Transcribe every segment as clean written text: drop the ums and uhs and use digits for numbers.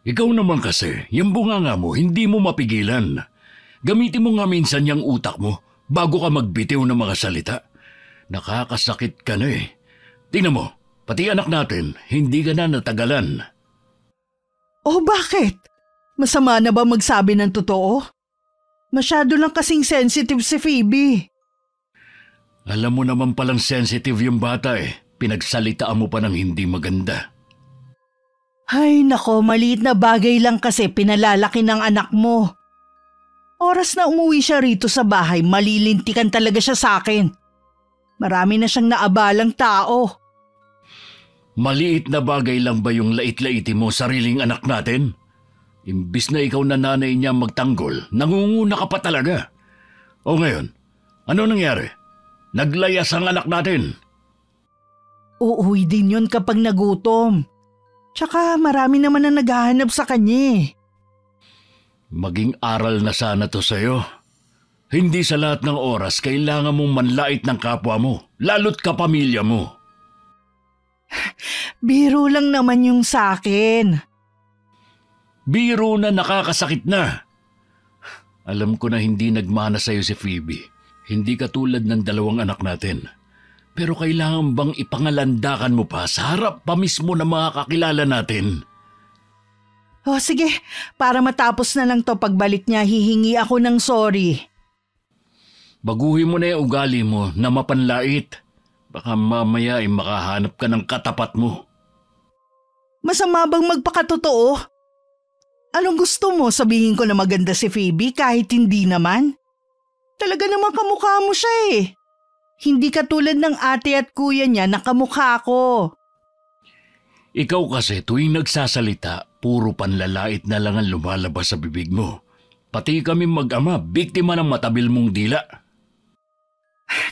Ikaw naman kasi, yung bunganga mo, hindi mo mapigilan. Gamitin mo nga minsan yung utak mo bago ka magbitiw ng mga salita. Nakakasakit ka na eh. Tingnan mo, pati anak natin, hindi ka na natagalan. Oh, bakit? Masama na ba magsabi ng totoo? Masyado lang kasing sensitive si Phoebe. Alam mo naman palang sensitive yung bata eh. Pinagsalitaan mo pa ng hindi maganda. Ay nako, maliit na bagay lang kasi pinalalaki ng anak mo. Oras na umuwi siya rito sa bahay, malilintikan talaga siya sa akin. Marami na siyang naabalang tao. Maliit na bagay lang ba yung lait-laiti mo sariling anak natin? Imbis na ikaw na nanay niya magtanggol, nangunguna ka pa talaga. O ngayon, ano nangyari? Naglayas ang anak natin. Uuwi din yun kapag nagutom. Tsaka marami naman na naghahanap sa kanya. Maging aral na sana to sa'yo. Hindi sa lahat ng oras kailangan mong manlait ng kapwa mo, lalo't kapamilya mo. Biro lang naman yung sa akin. Biro na nakakasakit na. Alam ko na hindi nagmana sa'yo si Phoebe. Hindi katulad ng dalawang anak natin. Pero kailangan bang ipangalandakan mo pa sa harap pa mismo ng mga kakilala natin? Oh, sige, para matapos na lang to pagbalik niya, hihingi ako ng sorry. Baguhin mo na yung ugali mo na mapanlait. Baka mamaya ay makahanap ka ng katapat mo. Masama bang magpakatotoo? Anong gusto mo, sabihin ko na maganda si Phoebe kahit hindi naman? Talaga naman kamukha mo siya eh. Hindi katulad ng ate at kuya niya na kamukha ko. Ikaw kasi tuwing nagsasalita, puro panlalait na lang ang lumalabas sa bibig mo. Pati kami mag-ama, biktima ng matabil mong dila.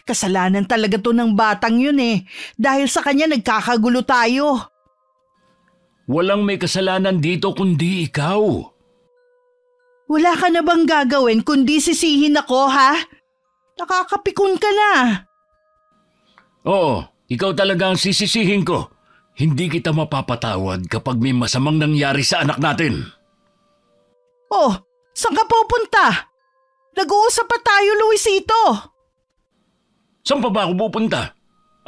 Kasalanan talaga to ng batang yun eh. Dahil sa kanya nagkakagulo tayo. Walang may kasalanan dito kundi ikaw. Wala ka na bang gagawin kundi sisihin ako, ha? Nakakapikon ka na. Oo, ikaw talaga ang sisisihin ko. Hindi kita mapapatawad kapag may masamang nangyari sa anak natin. Oh, saan ka pupunta? Nag-uusap pa tayo, Luisito. Saan pa ba ako pupunta?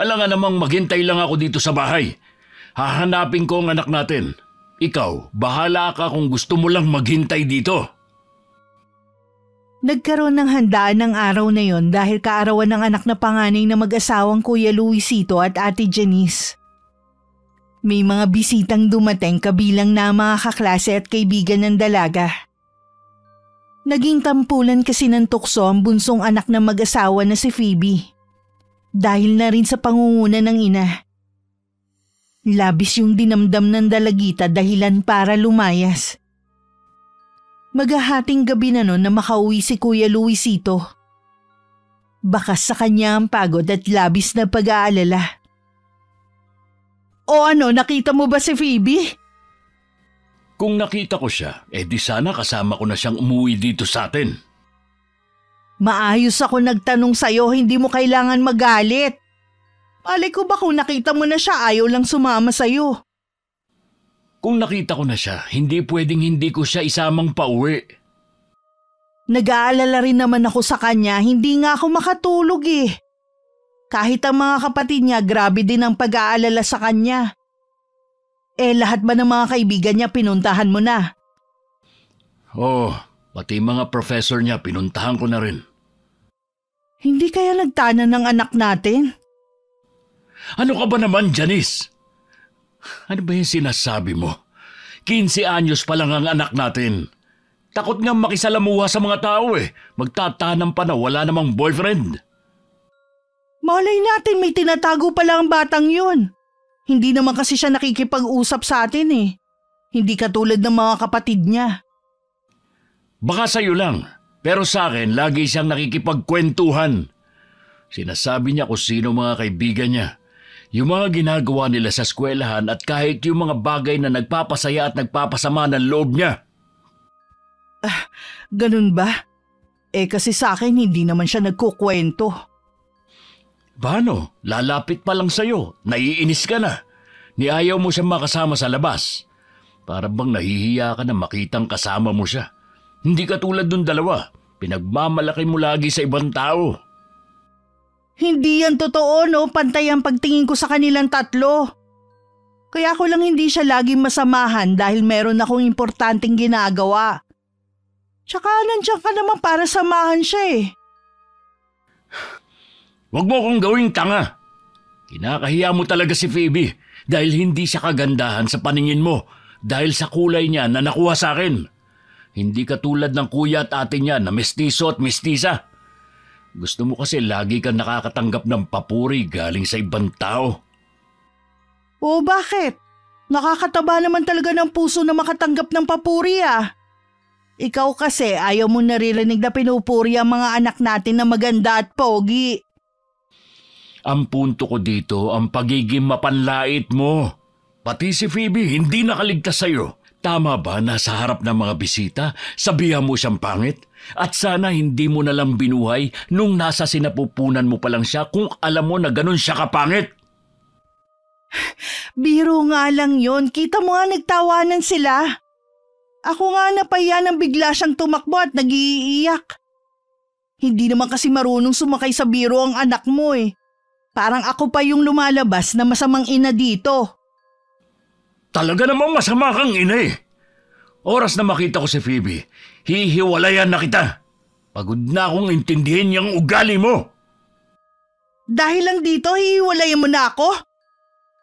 Alangan namang maghintay lang ako dito sa bahay. Hahanapin ko ang anak natin. Ikaw, bahala ka kung gusto mo lang maghintay dito. Nagkaroon ng handaan ng araw na yon dahil kaarawan ng anak na panganay na mag-asawang Kuya Luisito at Ate Janice. May mga bisitang dumating kabilang na mga kaklase at kaibigan ng dalaga. Naging tampulan kasi ng tukso ang bunsong anak ng mag-asawa na si Phoebe. Dahil na rin sa pangunguna ng ina. Labis yung dinamdam ng dalagita dahilan para lumayas. Maghahating gabi na noon na makauwi si Kuya Luisito. Bakas sa kanya ang pagod at labis na pag-aalala. O ano, nakita mo ba si Phoebe? Kung nakita ko siya, di sana kasama ko na siyang umuwi dito sa atin. Maayos ako nagtanong sa'yo, hindi mo kailangan magalit. Malay ko ba kung nakita mo na siya, ayaw lang sumama sa'yo. Kung nakita ko na siya, hindi pwedeng hindi ko siya isamang pauwi. Nag-aalala rin naman ako sa kanya, hindi nga ako makatulog eh. Kahit ang mga kapatid niya, grabe din ang pag-aalala sa kanya. Lahat ba ng mga kaibigan niya pinuntahan mo na? Oo, pati mga professor niya pinuntahan ko na rin. Hindi kaya nagtanan ng anak natin? Ano ka ba naman, Janice? Ano ba yung sinasabi mo? 15 anyos pa lang ang anak natin. Takot nga makisalamuha sa mga tao eh. Magtatanam pa na wala namang boyfriend. Malay natin may tinatago pala ang batang yun. Hindi naman kasi siya nakikipag-usap sa atin eh. Hindi katulad ng mga kapatid niya. Baka sa'yo lang, pero sa akin lagi siyang nakikipagkwentuhan. Sinasabi niya kung sino mga kaibigan niya. Yung mga ginagawa nila sa eskwelahan at kahit yung mga bagay na nagpapasaya at nagpapasama ng loob niya. Ganun ba? Kasi sa akin hindi naman siya nagkukwento. Paano? Lalapit pa lang sa'yo. Naiinis ka na. Niayaw mo siyang makasama sa labas. Para bang nahihiya ka na makitang kasama mo siya. Hindi ka tulad nung dalawa. Pinagmamalaki mo lagi sa ibang tao. Hindi yan totoo, no? Pantay ang pagtingin ko sa kanilang tatlo. Kaya ko lang hindi siya laging masamahan dahil meron akong importanteng ginagawa. Tsaka nandiyan ka naman para samahan siya eh. Huwag mo akong gawing tanga. Kinakahiya mo talaga si Phoebe dahil hindi siya kagandahan sa paningin mo dahil sa kulay niya na nakuha sa akin. Hindi ka tulad ng kuya at ate niya na mestizo at mestisa. Gusto mo kasi lagi kang nakakatanggap ng papuri galing sa ibang tao. O bakit? Nakakataba naman talaga ng puso na makatanggap ng papuri ah. Ikaw kasi ayaw mo naririnig na pinupuri ang mga anak natin na maganda at pogi. Ang punto ko dito ang pagiging mapanlait mo. Pati si Phoebe hindi nakaligtas sa'yo. Tama ba na sa harap ng mga bisita, sabihan mo siyang pangit? At sana hindi mo nalang binuhay nung nasa sinapupunan mo pa lang siya kung alam mo na ganun siya kapangit. Biro nga lang yon. Kita mo nga nagtawanan sila. Ako nga napahiya nang bigla siyang tumakbo at nag-iiyak. Hindi naman kasi marunong sumakay sa biro ang anak mo eh. Parang ako pa yung lumalabas na masamang ina dito. Talaga namang masama kang ina eh. Oras na makita ko si Phoebe, hihiwalayan na kita. Pagod na akong intindihin yung ugali mo. Dahil lang dito, hihiwalayan mo na ako?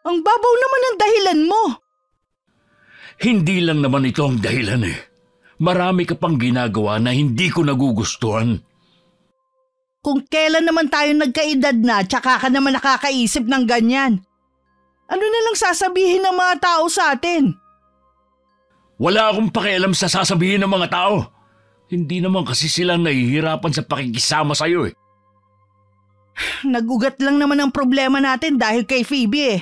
Ang babaw naman ang dahilan mo. Hindi lang naman ito ang dahilan eh. Marami ka pang ginagawa na hindi ko nagugustuhan. Kung kailan naman tayo nagkaedad na, tsaka ka naman nakakaisip ng ganyan. Ano na lang sasabihin ng mga tao sa atin? Wala akong pakialam sa sasabihin ng mga tao. Hindi naman kasi sila nahihirapan sa pakikisama sa'yo eh. Nagugat lang naman ang problema natin dahil kay Phoebe eh.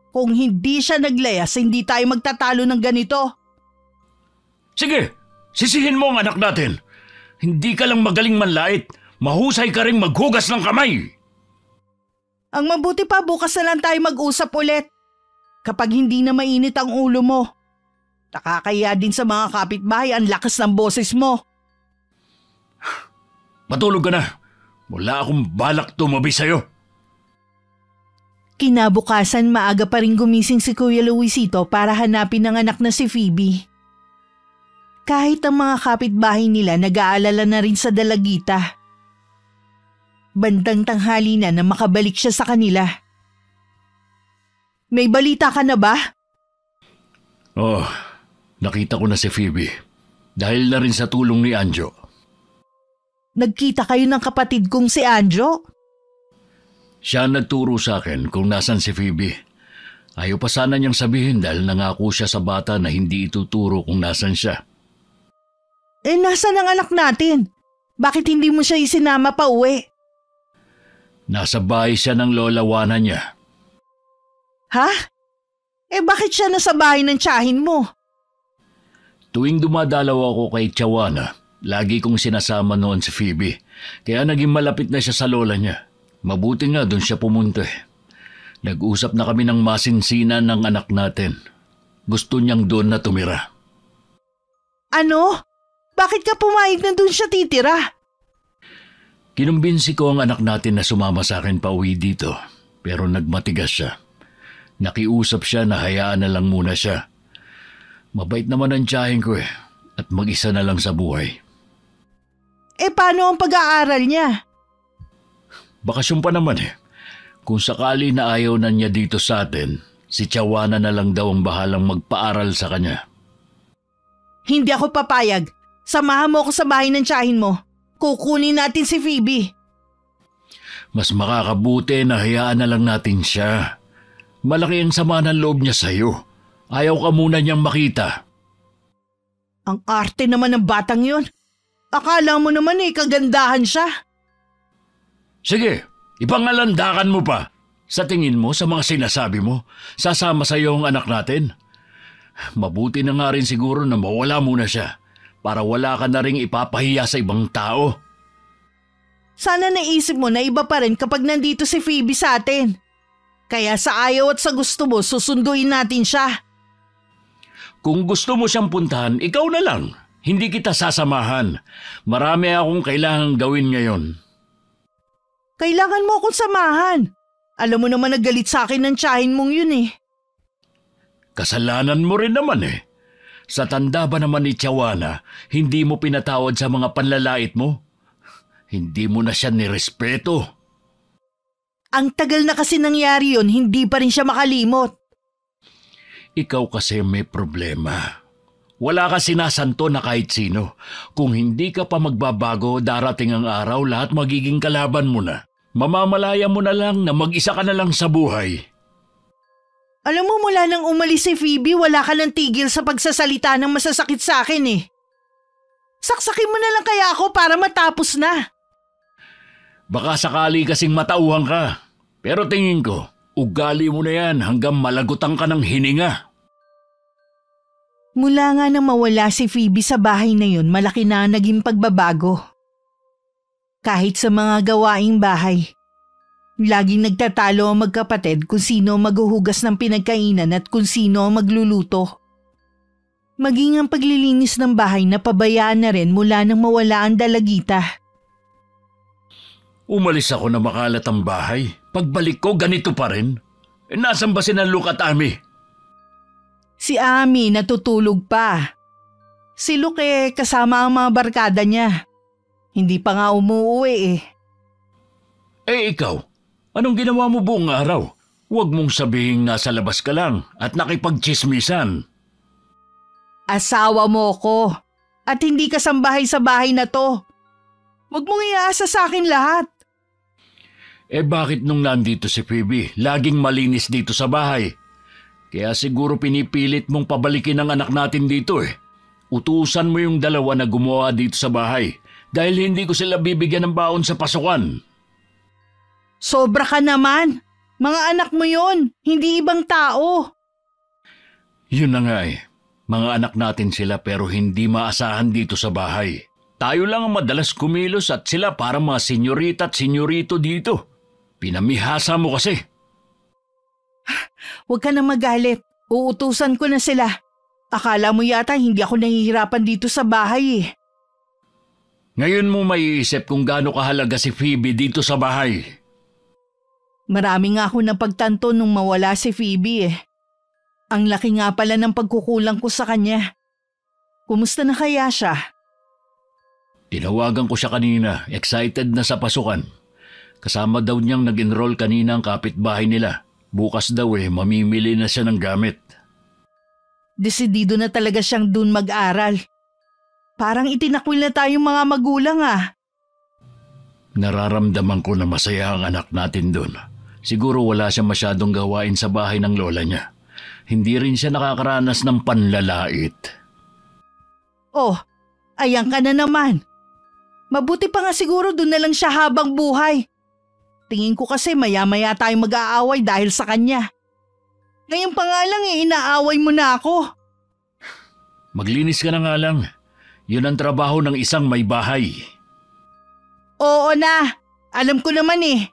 Kung hindi siya naglayas, hindi tayo magtatalo ng ganito. Sige, sisihin mo ang anak natin. Hindi ka lang magaling manlait. Mahusay ka ring maghugas ng kamay. Ang mabuti pa bukas na lang tayo mag-usap ulit. Kapag hindi na mainit ang ulo mo. Nakakaya din sa mga kapitbahay ang lakas ng boses mo. Matulog ka na. Wala akong balak tumabi sa'yo. Kinabukasan maaga pa rin gumising si Kuya Luisito para hanapin ang anak na si Phoebe. Kahit ang mga kapitbahay nila nag-aalala na rin sa dalagita. Bandang tanghali na makabalik siya sa kanila. May balita ka na ba? Oh, nakita ko na si Phoebe. Dahil na rin sa tulong ni Anjo. Nagkita kayo ng kapatid kong si Anjo? Siya nagturo sa akin kung nasan si Phoebe. Ayaw pa sana niyang sabihin dahil nangako siya sa bata na hindi ituturo kung nasan siya. Eh nasan ang anak natin? Bakit hindi mo siya isinama pa uwi? Nasa bahay siya ng lolawanan niya. Ha? Eh bakit siya nasa bahay ng tiyahin mo? Tuwing dumadalaw ako kay Tiyawana, lagi kong sinasama noon si Phoebe. Kaya naging malapit na siya sa lola niya. Mabuti nga doon siya pumunta. Nag-usap na kami ng masinsinan ng anak natin. Gusto niyang doon na tumira. Ano? Bakit ka pumayag na doon siya titira? Kinumbinsi ko ang anak natin na sumama sa akin pa uwi dito. Pero nagmatigas siya. Nakiusap siya na hayaan na lang muna siya. Mabait naman ang tiyahin ko eh. At mag-isa na lang sa buhay. Eh paano ang pag-aaral niya? Bakasyon pa naman eh. Kung sakali na ayaw na niya dito sa atin, si Tiyawana na lang daw ang bahalang magpaaral sa kanya. Hindi ako papayag. Samahan mo ako sa bahay ng tiyahin mo. Kukunin natin si Phoebe. Mas makakabuti na hayaan na lang natin siya. Malaki ang sama ng loob niya sa'yo. Ayaw ka muna niyang makita. Ang arte naman ng batang yun. Akala mo naman kagandahan siya. Sige, ipangalandakan mo pa. Sa tingin mo, sa mga sinasabi mo, sasama sa'yo ang anak natin? Mabuti na nga rin siguro na mawala muna siya para wala ka na ring ipapahiya sa ibang tao. Sana naisip mo na iba pa rin kapag nandito si Phoebe sa atin. Kaya sa ayaw at sa gusto mo, susunduin natin siya. Kung gusto mo siyang puntahan, ikaw na lang. Hindi kita sasamahan. Marami akong kailangang gawin ngayon. Kailangan mo akong samahan. Alam mo naman nagalit sa akin ng tiyahin mong yun eh. Kasalanan mo rin naman eh. Sa tanda ba naman ni Tiyawana, hindi mo pinatawad sa mga panlalait mo? Hindi mo na siya nirespeto. Ang tagal na kasi nangyari yun, hindi pa rin siya makalimot. Ikaw kasi may problema. Wala ka sinasanto na kahit sino. Kung hindi ka pa magbabago, darating ang araw, lahat magiging kalaban mo na. Mamamalaya mo na lang na mag-isa ka na lang sa buhay. Alam mo, mula nang umalis si Phoebe, wala ka ng tigil sa pagsasalita ng masasakit sa akin eh. Saksakin mo na lang kaya ako para matapos na. Baka sakali kasing matauhan ka. Pero tingin ko, ugali mo na yan hanggang malagutan ka ng hininga. Mula nga nang mawala si Phoebe sa bahay na yun, malaki na naging pagbabago. Kahit sa mga gawaing bahay, laging nagtatalo ang magkapatid kung sino maghuhugas ng pinagkainan at kung sino ang magluluto. Maging ang paglilinis ng bahay na pabayaan na rin mula nang mawala ang dalagita. Umalis ako na makalat ang bahay. Pagbalik ko, ganito pa rin. Nasaan ba si Luke at Ami? Si Ami natutulog pa. Si Luke kasama ang mga barkada niya. Hindi pa nga umuwi eh. Eh ikaw, anong ginawa mo buong araw? Huwag mong sabihin nasa labas ka lang at nakipagtsismisan. Asawa mo ko at hindi ka sambahay sa bahay na to. Huwag mong iaasa sa akin lahat. Eh bakit nung nandito si Phoebe, laging malinis dito sa bahay? Kaya siguro pinipilit mong pabalikin ang anak natin dito eh. Utusan mo yung dalawa na gumawa dito sa bahay dahil hindi ko sila bibigyan ng baon sa pasukan. Sobra ka naman. Mga anak mo yon, hindi ibang tao. Yun na nga eh. Mga anak natin sila pero hindi maasahan dito sa bahay. Tayo lang ang madalas kumilos at sila para mga senyorita at senyorito dito. Pinamihasa mo kasi. Huwag ka na magalit. Uutusan ko na sila. Akala mo yata hindi ako nahihirapan dito sa bahay eh. Ngayon mo maiisip kung gaano kahalaga si Phoebe dito sa bahay. Marami nga ako napagtanto nung mawala si Phoebe eh. Ang laki nga pala ng pagkukulang ko sa kanya. Kumusta na kaya siya? Tinawagan ko siya kanina, excited na sa pasukan. Kasama daw niyang nag-enroll kanina ang kapitbahay nila. Bukas daw mamimili na siya ng gamit. Desidido na talaga siyang dun mag-aral. Parang itinakwil na tayong mga magulang ah. Nararamdaman ko na masaya ang anak natin dun. Siguro wala siya masyadong gawain sa bahay ng lola niya. Hindi rin siya nakakaranas ng panlalait. Oh, ayan ka na naman. Mabuti pa nga siguro dun na lang siya habang buhay. Tingin ko kasi maya-maya tayong mag-aaway dahil sa kanya. Ngayon pa nga lang inaaway mo na ako. Maglinis ka na nga lang. Yun ang trabaho ng isang may bahay. Oo na, alam ko naman eh.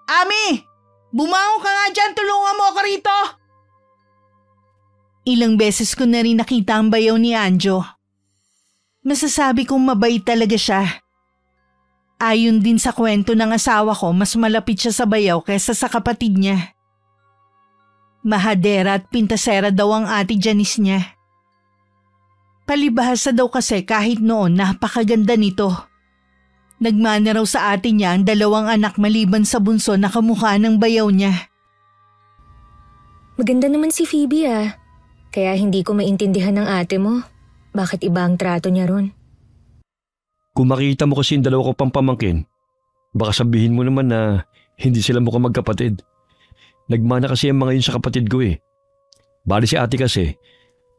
Ami, bumangon ka nga dyan, tulungan mo ako rito. Ilang beses ko na rin nakita ang bayaw ni Anjo. Masasabi kong mabait talaga siya. Ayon din sa kwento ng asawa ko, mas malapit siya sa bayaw kaysa sa kapatid niya. Mahadera at pintasera daw ang ate Janice niya. Palibhasa daw kasi kahit noon napakaganda nito. Nagmana raw sa ate niya ang 2 anak maliban sa bunso na kamukha ng bayaw niya. Maganda naman si Phoebe ah. Kaya hindi ko maintindihan ng ate mo. Bakit iba ang trato niya ron? Kung makita mo kasi yung 2 ko pang pamangkin, baka sabihin mo naman na hindi sila mukhang magkapatid. Nagmana kasi ang mga yun sa kapatid ko eh. Bali si ate kasi,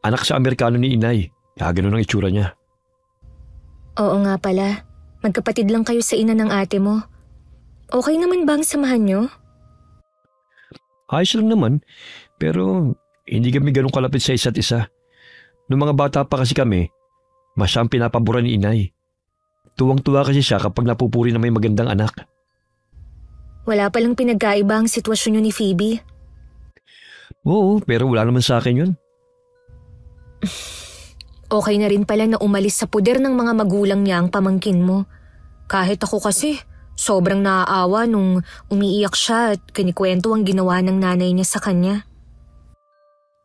anak sa Amerikano ni inay. Kaya ganun ang itsura niya. Oo nga pala. Magkapatid lang kayo sa ina ng ate mo. Okay naman ba ang samahan niyo? Ayos lang naman, pero hindi kami ganun kalapit sa isa't isa. Noong mga bata pa kasi kami, mas siyang pinapabura ni inay. Tuwang-tuwa kasi siya kapag napupuri na may magandang anak. Wala palang pinagkaiba ang sitwasyon niyo ni Phoebe. Oo, pero wala naman sa akin yun. Okay na rin pala na umalis sa puder ng mga magulang niya ang pamangkin mo. Kahit ako kasi, sobrang naaawa nung umiiyak siya at kinikwento ang ginawa ng nanay niya sa kanya.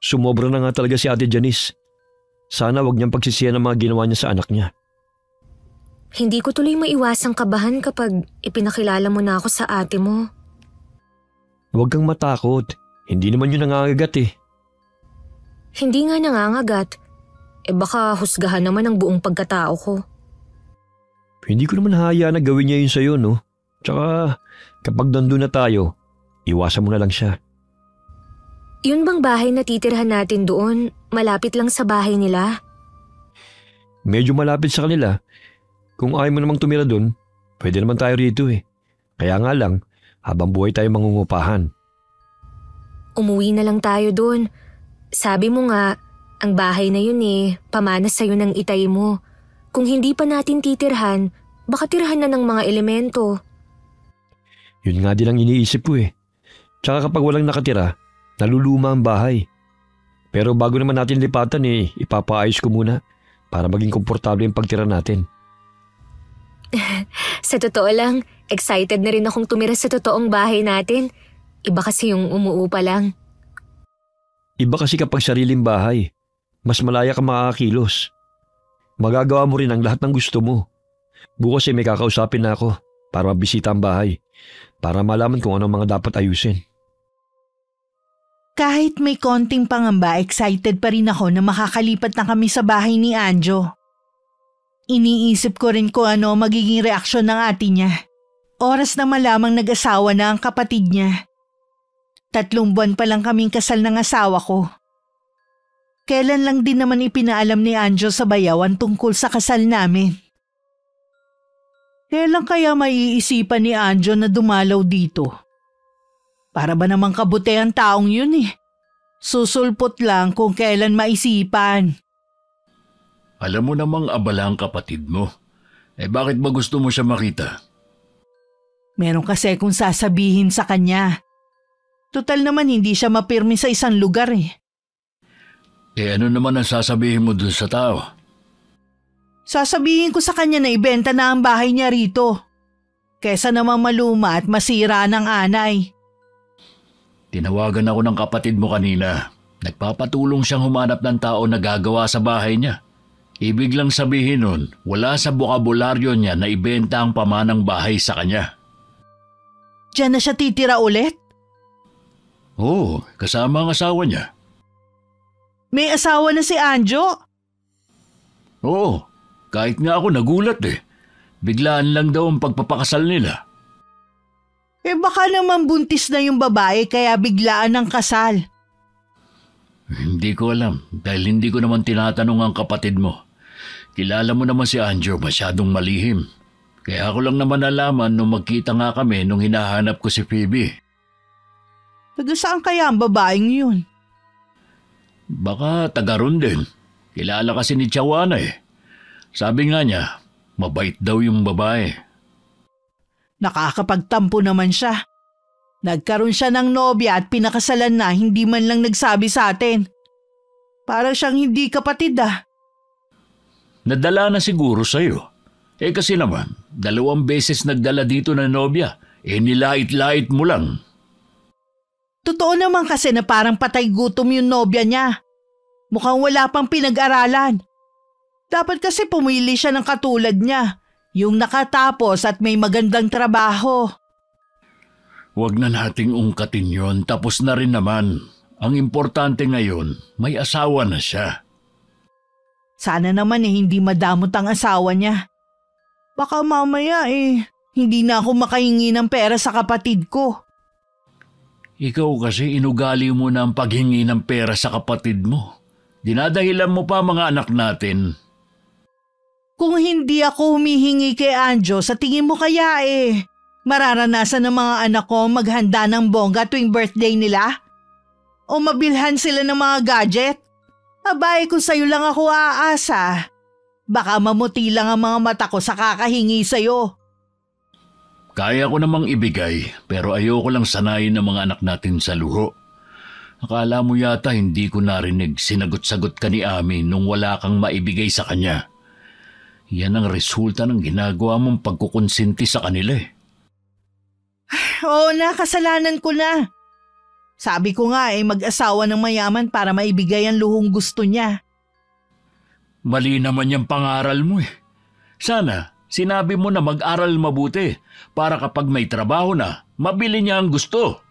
Sumobra na nga talaga si Ate Janice. Sana wag niyang pagsisihan ang mga ginawa niya sa anak niya. Hindi ko tuloy maiwasang kabahan kapag ipinakilala mo na ako sa ate mo. Huwag kang matakot. Hindi naman yun nangangagat eh. Hindi nga nangangagat. Baka husgahan naman ang buong pagkatao ko. Hindi ko naman hayaan na gawin niya yun sa'yo, no? Tsaka kapag nandun na tayo, iwasan mo na lang siya. Yun bang bahay na titirhan natin doon, malapit lang sa bahay nila? Medyo malapit sa kanila. Kung ayaw mo namang tumira doon, pwede naman tayo rito eh. Kaya nga lang, habang buhay tayo mangungupahan. Umuwi na lang tayo doon. Sabi mo nga, ang bahay na yun pamana sa'yo ng itay mo. Kung hindi pa natin titirhan, baka tirhan na ng mga elemento. Yun nga din ang iniisip ko eh. Tsaka kapag walang nakatira, naluluma ang bahay. Pero bago naman natin lipatan ipapaayos ko muna para maging komportable yung pagtira natin. Sa totoo lang, excited na rin akong tumira sa totoong bahay natin. Iba kasi yung umuupa lang. Iba kasi kapag sariling bahay, mas malaya ka makakakilos. Magagawa mo rin ang lahat ng gusto mo. Bukas may kakausapin na ako para mabisita ang bahay, para malaman kung ano mga dapat ayusin. Kahit may konting pangamba, excited pa rin ako na makakalipat na kami sa bahay ni Anjo. Iniisip ko rin kung ano magiging reaksyon ng ate niya. Oras na malamang nag-asawa na ang kapatid niya. 3 buwan pa lang kaming kasal ng asawa ko. Kailan lang din naman ipinaalam ni Anjo sa bayawan tungkol sa kasal namin. Kailan kaya maiisipan ni Anjo na dumalaw dito? Para ba namang kabuti ang taong yun Susulpot lang kung kailan maisipan. Alam mo namang abala ang kapatid mo. Bakit ba gusto mo siya makita? Meron kasi kung sasabihin sa kanya. Total naman hindi siya mapirmi sa isang lugar Ano naman ang sasabihin mo dun sa tao? Sasabihin ko sa kanya na ibenta na ang bahay niya rito. Kesa naman maluma at masira ng anay. Tinawagan ako ng kapatid mo kanina. Nagpapatulong siyang humanap ng tao na gagawa sa bahay niya. Ibig lang sabihin nun, wala sa bokabularyo niya na ibenta ang pamanang bahay sa kanya. Diyan na siya titira ulit? Oo, kasama ang asawa niya. May asawa na si Anjo? Oo, kahit nga ako nagulat Biglaan lang daw ang pagpapakasal nila. Baka naman buntis na yung babae kaya biglaan ang kasal. Hindi ko alam dahil hindi ko naman tinatanong ang kapatid mo. Kilala mo naman si Anjo, masyadong malihim. Kaya ako lang naman nalaman nung magkita nga kami nung hinahanap ko si Phoebe. Taga saan kaya ang babaeng yun? Baka taga ron din. Kilala kasi ni Chawana Sabi nga niya, mabait daw yung babae. Nakakapagtampo naman siya. Nagkaroon siya ng nobya at pinakasalan na hindi man lang nagsabi sa atin. Para siyang hindi kapatid Nadala na siguro sa'yo. Kasi naman, 2 beses nagdala dito na nobya. Nilait-lait mo lang. Totoo naman kasi na parang patay gutom yung nobya niya. Mukhang wala pang pinag-aralan. Dapat kasi pumili siya ng katulad niya. Yung nakatapos at may magandang trabaho. Huwag na nating ungkatin yon, tapos na rin naman. Ang importante ngayon, may asawa na siya. Sana naman hindi madamot ang asawa niya. Baka mamaya hindi na ako makahingi ng pera sa kapatid ko. Ikaw kasi inugali mo na ang paghingi ng pera sa kapatid mo. Dinadahilan mo pa mga anak natin. Kung hindi ako humihingi kay Anjo, sa tingin mo kaya mararanasan ng mga anak ko maghanda ng bongga tuwing birthday nila? O mabilhan sila ng mga gadget? Abay, kung sa'yo lang ako aasa, baka mamuti lang ang mga mata ko sa kakahingi sa'yo. Kaya ko namang ibigay, pero ayoko lang sanayin ng mga anak natin sa luho. Akala mo yata hindi ko narinig sinagot-sagot ka ni Ami nung wala kang maibigay sa kanya. Yan ang resulta ng ginagawa mong pagkukonsinti sa kanila eh. Oo na, kasalanan ko na. Sabi ko nga mag-asawa ng mayaman para maibigay ang luhong gusto niya. Mali naman yung pangaral mo eh. Sana sinabi mo na mag-aral mabuti para kapag may trabaho na, mabili niya ang gusto.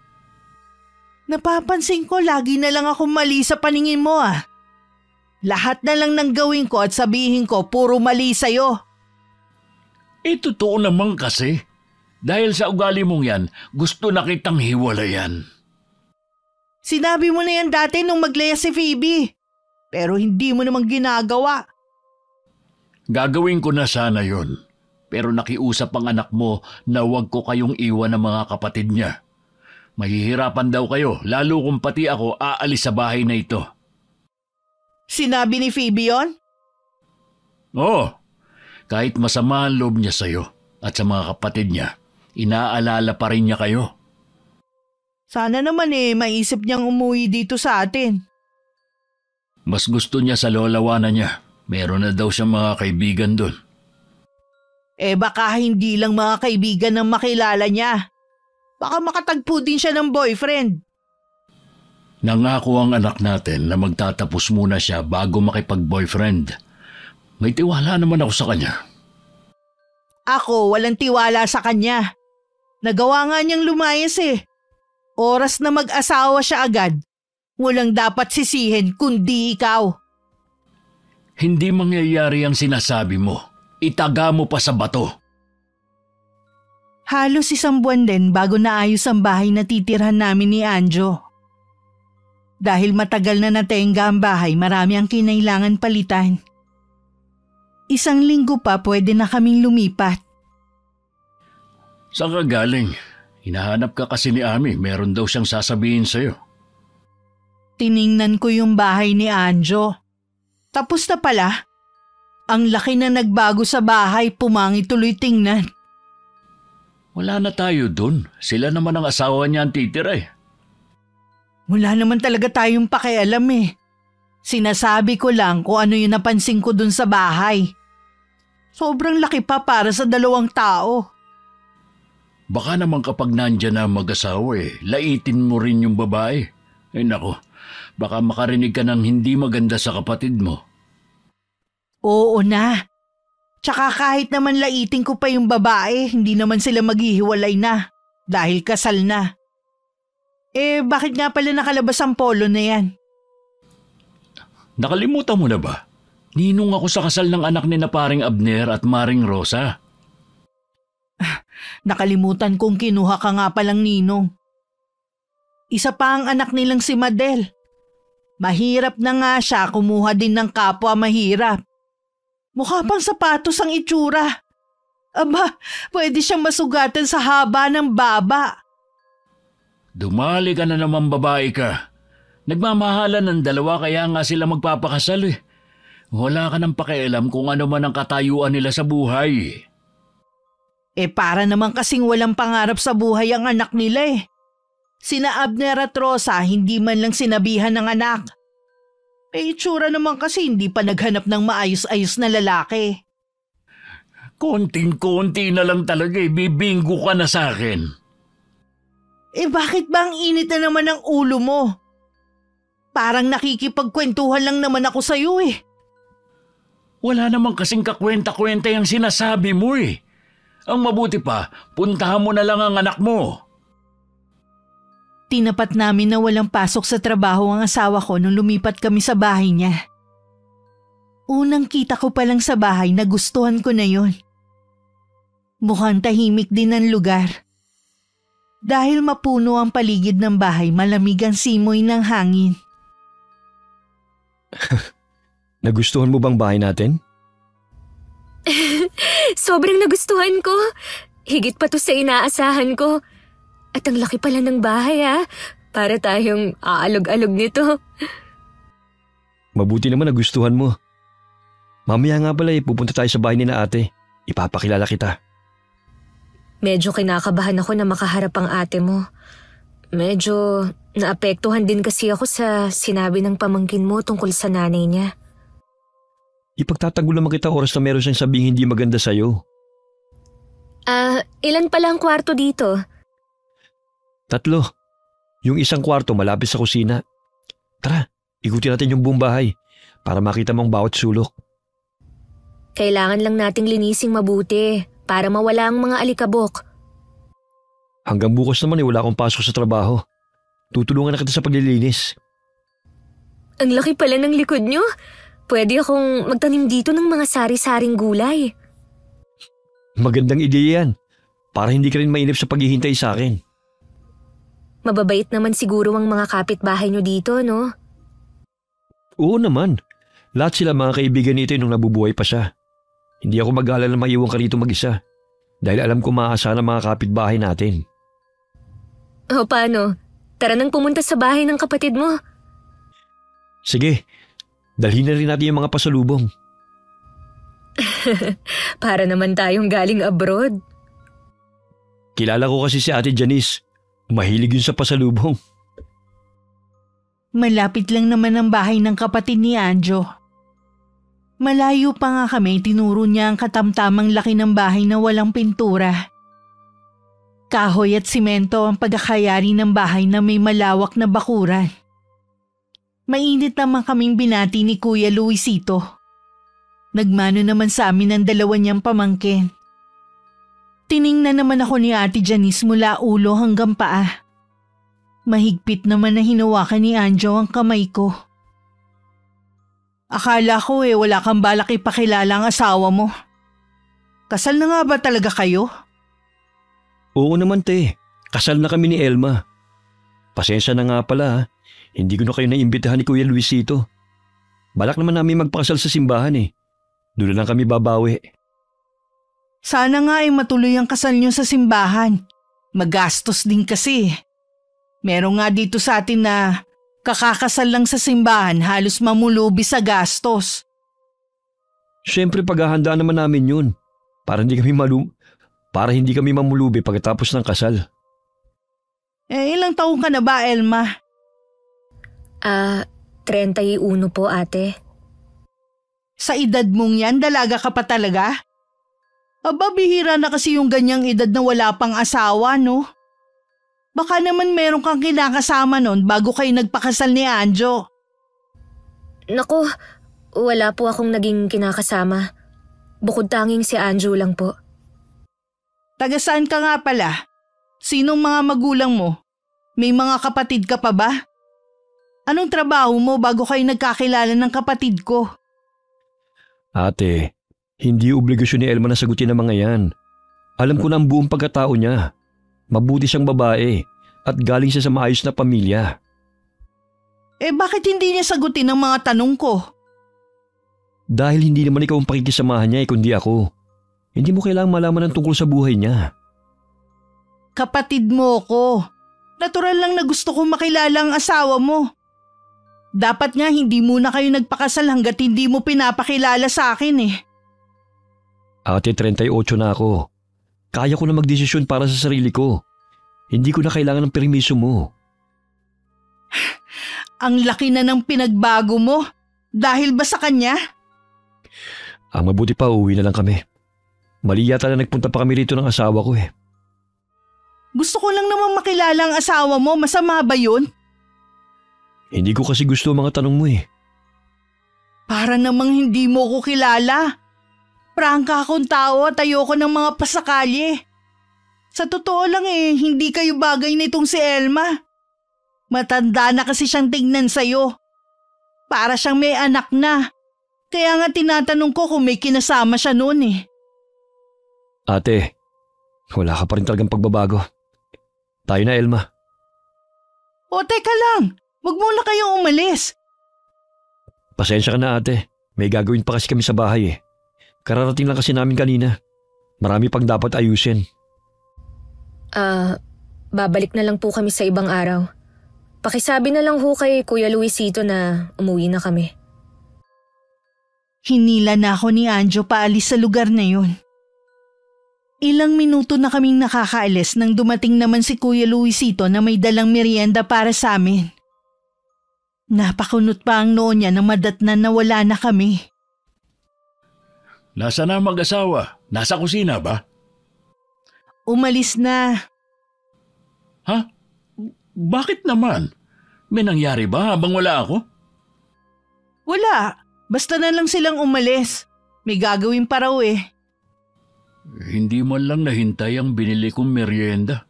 Napapansin ko lagi na lang akong mali sa paningin mo ah. Lahat na lang ng gawin ko at sabihin ko puro mali sa'yo. Totoo naman kasi. Dahil sa ugali mong yan, gusto na kitang hiwalayan. Sinabi mo na yan dati nung maglaya si Phoebe. Pero hindi mo namang ginagawa. Gagawin ko na sana yon. Pero nakiusap ang anak mo na huwag ko kayong iwan ng mga kapatid niya. Mahihirapan daw kayo, lalo kung pati ako aalis sa bahay na ito. Sinabi ni Phoebe yon? Oo. Kahit masama ang loob niya sa'yo at sa mga kapatid niya, inaalala pa rin niya kayo. Sana naman maisip niyang umuwi dito sa atin. Mas gusto niya sa lolawana niya. Meron na daw siyang mga kaibigan doon. Baka hindi lang mga kaibigan ang makilala niya. Baka makatagpo din siya ng boyfriend. Nangako ang anak natin na magtatapos muna siya bago makipag-boyfriend. May tiwala naman ako sa kanya. Ako, walang tiwala sa kanya. Nagawa nga niyang lumayas Oras na mag-asawa siya agad. Walang dapat sisihin kundi ikaw. Hindi mangyayari ang sinasabi mo. Itaga mo pa sa bato. Halos 1 buwan din bago naayos ang bahay na titirhan namin ni Anjo. Dahil matagal na natenga ang bahay, marami ang kinailangan palitan. 1 linggo pa pwede na kaming lumipat. Saan ka galing? Hinahanap ka kasi ni Ami. Meron daw siyang sasabihin sa'yo. Tiningnan ko yung bahay ni Anjo. Tapos na pala. Ang laki na nagbago sa bahay, pumangit tuloy tingnan. Wala na tayo dun. Sila naman ang asawa niya ang titira Wala naman talaga tayong pakialam Sinasabi ko lang kung ano yung napansin ko dun sa bahay. Sobrang laki pa para sa 2 tao. Baka naman kapag nandyan na mag-asawa laitin mo rin yung babae. Nako, baka makarinig ka ng hindi maganda sa kapatid mo. Oo na. Tsaka kahit naman laitin ko pa yung babae, hindi naman sila maghihiwalay na dahil kasal na. Bakit nga pala nakalabas ang polo na yan? Nakalimutan mo na ba? Ninong ako sa kasal ng anak ni na paring Abner at Maring Rosa. Nakalimutan kong kinuha ka nga palang ninong. Isa pa ang anak nilang si Madel. Mahirap na nga siya kumuha din ng kapwa mahirap. Mukha pang sapatos ang itsura. Aba, pwede siyang masugatan sa haba ng baba. Dumali ka na naman babae ka. Nagmamahalan ng 2 kaya nga sila magpapakasal Wala ka nang pakialam kung ano man ang katayuan nila sa buhay. Para naman kasing walang pangarap sa buhay ang anak nila Sina Abner at Rosa hindi man lang sinabihan ng anak. Itsura naman kasi hindi pa naghanap ng maayos-ayos na lalaki. Konting-konti na lang talaga bibinggo ka na sa akin. Bakit ba ang init na naman ang ulo mo? Parang nakikipagkwentuhan lang naman ako sa'yo Wala namang kasing kakwenta-kwenta yung sinasabi mo Ang mabuti pa, puntahan mo na lang ang anak mo. Tinapat namin na walang pasok sa trabaho ang asawa ko nung lumipat kami sa bahay niya. Unang kita ko pa lang sa bahay, nagustuhan ko na yon. Mukhang tahimik din ang lugar. Dahil mapuno ang paligid ng bahay, malamig ang simoy ng hangin. Nagustuhan mo bang bahay natin? Sobrang nagustuhan ko. Higit pa to sa inaasahan ko. At ang laki pala ng bahay Para tayong aalog-alog nito. Mabuti naman nagustuhan mo. Mamaya nga pala pupunta tayo sa bahay ni na ate. Ipapakilala kita. Medyo kinakabahan ako na makaharap ang ate mo. Medyo naapektuhan din kasi ako sa sinabi ng pamangkin mo tungkol sa nanay niya. Ipagtatanggol naman kita oras na meron siyang sabing hindi maganda sa'yo. Ilan pala ang kwarto dito? 3. Yung isang kwarto malapit sa kusina. Tara, ikutin natin yung buong bahay para makita mong bawat sulok. Kailangan lang nating linising mabuti para mawala ang mga alikabok. Hanggang bukas naman wala akong pasok sa trabaho. Tutulungan na kita sa paglilinis. Ang laki pala ng likod niyo. Pwede akong magtanim dito ng mga sari-saring gulay. Magandang ideya yan. Para hindi ka rin mainip sa paghihintay sa akin. Mababait naman siguro ang mga kapitbahay niyo dito, no? Oo naman. Lahat sila mga kaibigan nito nung nabubuhay pa siya. Hindi ako mag-alala na maiwan ka rito mag-isa. Dahil alam ko maaasahan ang mga kapitbahay natin. O paano? Tara nang pumunta sa bahay ng kapatid mo. Sige, dalhin na rin natin yung mga pasalubong. Para naman tayong galing abroad. Kilala ko kasi si Ate Janice. Mahilig yun sa pasalubong. Malapit lang naman ang bahay ng kapatid ni Anjo. Malayo pa nga kami, tinuro niya ang katamtamang laki ng bahay na walang pintura. Kahoy at simento ang pagkakayari ng bahay na may malawak na bakuran. Mainit naman kaming binati ni Kuya Luisito. Nagmano naman sa amin ang 2 niyang pamangkin. Tiningnan naman ako ni Ate Janice mula ulo hanggang paa. Mahigpit naman na hinawakan ni Anjo ang kamay ko. Akala ko wala kang balak ipakilala ang asawa mo. Kasal na nga ba talaga kayo? Oo naman te, kasal na kami ni Elma. Pasensya na nga pala ha. Hindi ko na kayo naimbitahan ni Kuya Luisito. Balak naman namin magpakasal sa simbahan eh. Doon na lang kami babawi. Sana nga matuloy ang kasal niyo sa simbahan. Magastos din kasi. Meron nga dito sa atin na kakakasal lang sa simbahan halos mamulubi sa gastos. Siyempre paghahandaan naman namin yun. Para hindi kami mamulubi pagkatapos ng kasal. Ilang taong ka na ba, Elma? 31 po ate. Sa edad mong yan, dalaga ka pa talaga? Aba, bihira na kasi yung ganyang edad na wala pang asawa, no? Baka naman meron kang kinakasama nun bago kayo nagpakasal ni Anjo. Naku, wala po akong naging kinakasama. Bukod tanging si Anjo lang po. Taga saan ka nga pala? Sinong mga magulang mo? May mga kapatid ka pa ba? Anong trabaho mo bago kayo nagkakilala ng kapatid ko? Ate, hindi obligasyon ni Elma na sagutin ang mga yan. Alam ko na ang buong pagkatao niya. Mabuti siyang babae at galing siya sa maayos na pamilya. Bakit hindi niya sagutin ang mga tanong ko? Dahil hindi naman ikaw ang pakikisamahan niya kundi ako. Hindi mo kailangang malaman ang tungkol sa buhay niya. Kapatid mo ko. Natural lang na gusto kong makilala ang asawa mo. Dapat nga hindi muna kayo nagpakasal hanggat hindi mo pinapakilala sa akin eh. Ate, 38 na ako. Kaya ko na magdesisyon para sa sarili ko. Hindi ko na kailangan ng permiso mo. Ang laki na ng pinagbago mo. Dahil ba sa kanya? Ang mabuti pa, uwi na lang kami. Mali yata na nagpunta pa kami rito ng asawa ko eh. Gusto ko lang naman makilala ang asawa mo. Masama ba yun? Hindi ko kasi gusto ang mga tanong mo eh. Para namang hindi mo ko kilala. Prangka akong tao at ayoko ng mga pasakali. Sa totoo lang hindi kayo bagay nitong si Elma. Matanda na kasi siyang tignan sa'yo. Para siyang may anak na. Kaya nga tinatanong ko kung may kinasama siya noon eh. Ate, wala ka pa rin talagang pagbabago. Tayo na, Elma. O teka lang, wag muna kayong umalis. Pasensya ka na ate, may gagawin pa kasi kami sa bahay eh. Kararating lang kasi namin kanina. Marami pang dapat ayusin. Babalik na lang po kami sa ibang araw. Pakisabi na lang ho kay Kuya Luisito na umuwi na kami. Hinila na ako ni Anjo paalis sa lugar na yun. Ilang minuto na kaming nakakaalis nang dumating naman si Kuya Luisito na may dalang merienda para sa amin. Napakunot pa ang noo niya nang madatnan na wala na kami. Nasa na mag-asawa? Nasa kusina ba? Umalis na. Ha? Bakit naman? May nangyari ba habang wala ako? Wala. Basta na lang silang umalis. May gagawin pa raw eh. Hindi man lang nahintay ang binili kong merienda.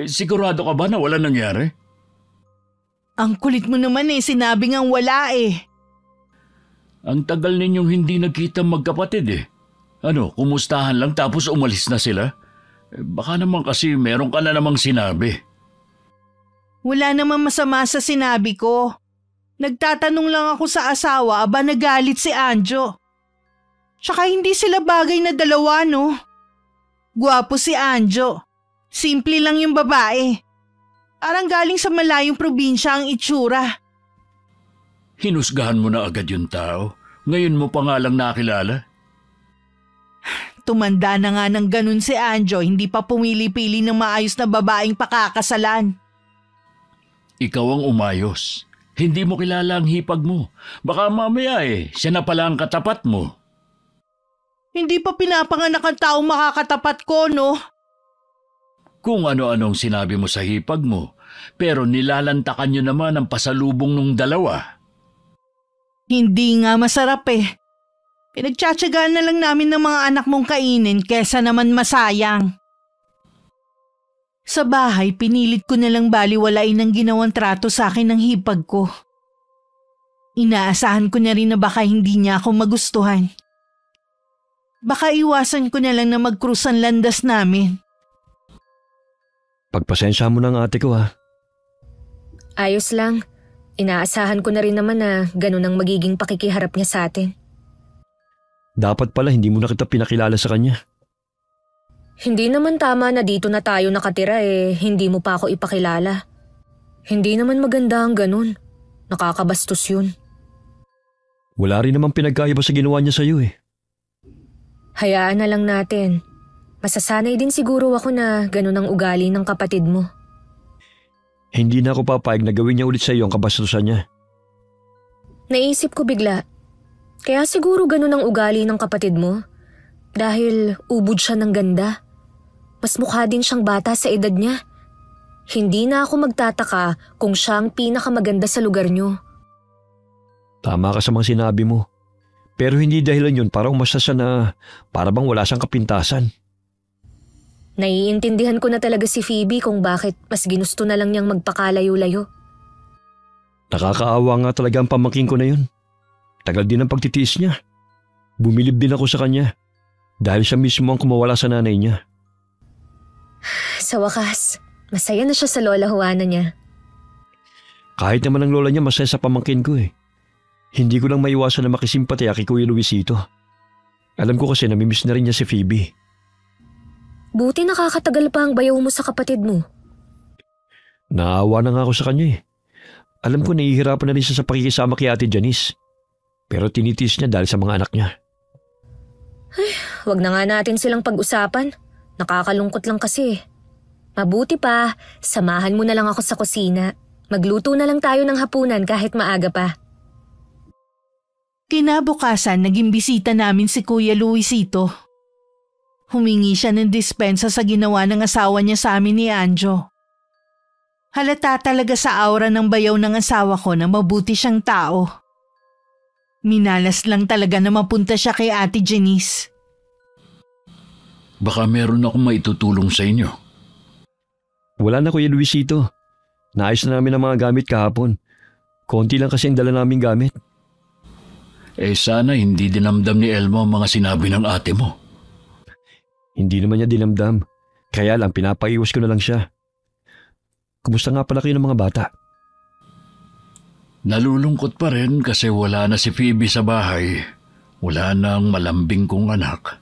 Sigurado ka ba na wala nangyari? Ang kulit mo naman eh, sinabi ngang wala eh. Ang tagal ninyong hindi nagkita magkapatid eh. Ano, kumustahan lang tapos umalis na sila? Baka naman kasi meron ka na namang sinabi. Wala namang masama sa sinabi ko. Nagtatanong lang ako sa asawa aba nagalit si Anjo. Tsaka hindi sila bagay na dalawa no. Gwapo si Anjo. Simple lang yung babae. Parang galing sa malayong probinsya ang itsura. Hinusgahan mo na agad yung tao. Ngayon mo pa nga lang nakilala. Tumanda na nga ng ganun si Anjo, hindi pa pumili-pili ng maayos na babaeng pakakasalan. Ikaw ang umayos. Hindi mo kilala ang hipag mo. Baka mamaya siya na pala ang katapat mo. Hindi pa pinapanganak ang taong makakatapat ko, no? Kung ano-anong sinabi mo sa hipag mo, pero nilalantakan nyo naman ang pasalubong nung dalawa. Hindi nga masarap eh. Pinagtsatsagaan na lang namin ng mga anak mong kainin kesa naman masayang. Sa bahay, pinilit ko na lang baliwalain ang ginawang trato sa akin ng hipag ko. Inaasahan ko na rin na baka hindi niya ako magustuhan. Baka iwasan ko na lang na mag-cruise ang landas namin. Pagpasensya mo ng ate ko ha. Ayos lang. Inaasahan ko na rin naman na ganun ang magiging pakikiharap niya sa atin. Dapat pala hindi mo na kita pinakilala sa kanya. Hindi naman tama na dito na tayo nakatira hindi mo pa ako ipakilala. Hindi naman maganda ang ganun. Nakakabastos yun. Wala rin namang pinagkaiba sa ginawa niya sa'yo eh. Hayaan na lang natin. Masasanay din siguro ako na ganun ang ugali ng kapatid mo. Hindi na ako papayag na gawin niya ulit sa iyo ang kabastusan niya. Naisip ko bigla. Kaya siguro ganun ang ugali ng kapatid mo. Dahil ubod siya ng ganda. Mas mukha din siyang bata sa edad niya. Hindi na ako magtataka kung siya ang pinakamaganda sa lugar niyo. Tama ka sa mga sinabi mo. Pero hindi dahilan yun para umasa siya na para bang wala siyang kapintasan. Naiintindihan ko na talaga si Phoebe kung bakit mas ginusto na lang niyang magpakalayo-layo. Nakakaawa nga talaga ang pamangkin ko na yun. Tagal din ang pagtitiis niya. Bumilib din ako sa kanya dahil siya mismo ang kumawala sa nanay niya. Sa wakas, masaya na siya sa lola Juana niya. Kahit naman ang lola niya masaya sa pamangkin ko eh. Hindi ko lang maiwasan na makisimpatya kay Kuya Luisito. Alam ko kasi namimiss na rin niya si Phoebe. Buti nakakatagal pa ang bayaw mo sa kapatid mo. Naawa na nga ako sa kanya eh. Alam ko nahihirapan na rin siya sa pakikisama kay Ate Janice. Pero tinitiis niya dahil sa mga anak niya. Ay, wag na nga natin silang pag-usapan. Nakakalungkot lang kasi. Mabuti pa, samahan mo na lang ako sa kusina. Magluto na lang tayo ng hapunan kahit maaga pa. Kinabukasan, naging bisita namin si Kuya Luisito. Humingi siya ng dispensa sa ginawa ng asawa niya sa amin ni Anjo. Halata talaga sa aura ng bayaw ng asawa ko na mabuti siyang tao. Minalas lang talaga na mapunta siya kay Ate Janice. Baka meron akong maitutulong sa inyo. Wala na Kuya Luisito. Naayos na namin ang mga gamit kahapon. Konti lang kasi ang dala naming gamit. Sana hindi dinamdam ni Elmo ang mga sinabi ng ate mo. Hindi naman niya dinamdam. Kaya lang pinapaiwas ko na lang siya. Kumusta nga pala kayo ng mga bata? Nalulungkot pa rin kasi wala na si Phoebe sa bahay. Wala nang malambing kong anak.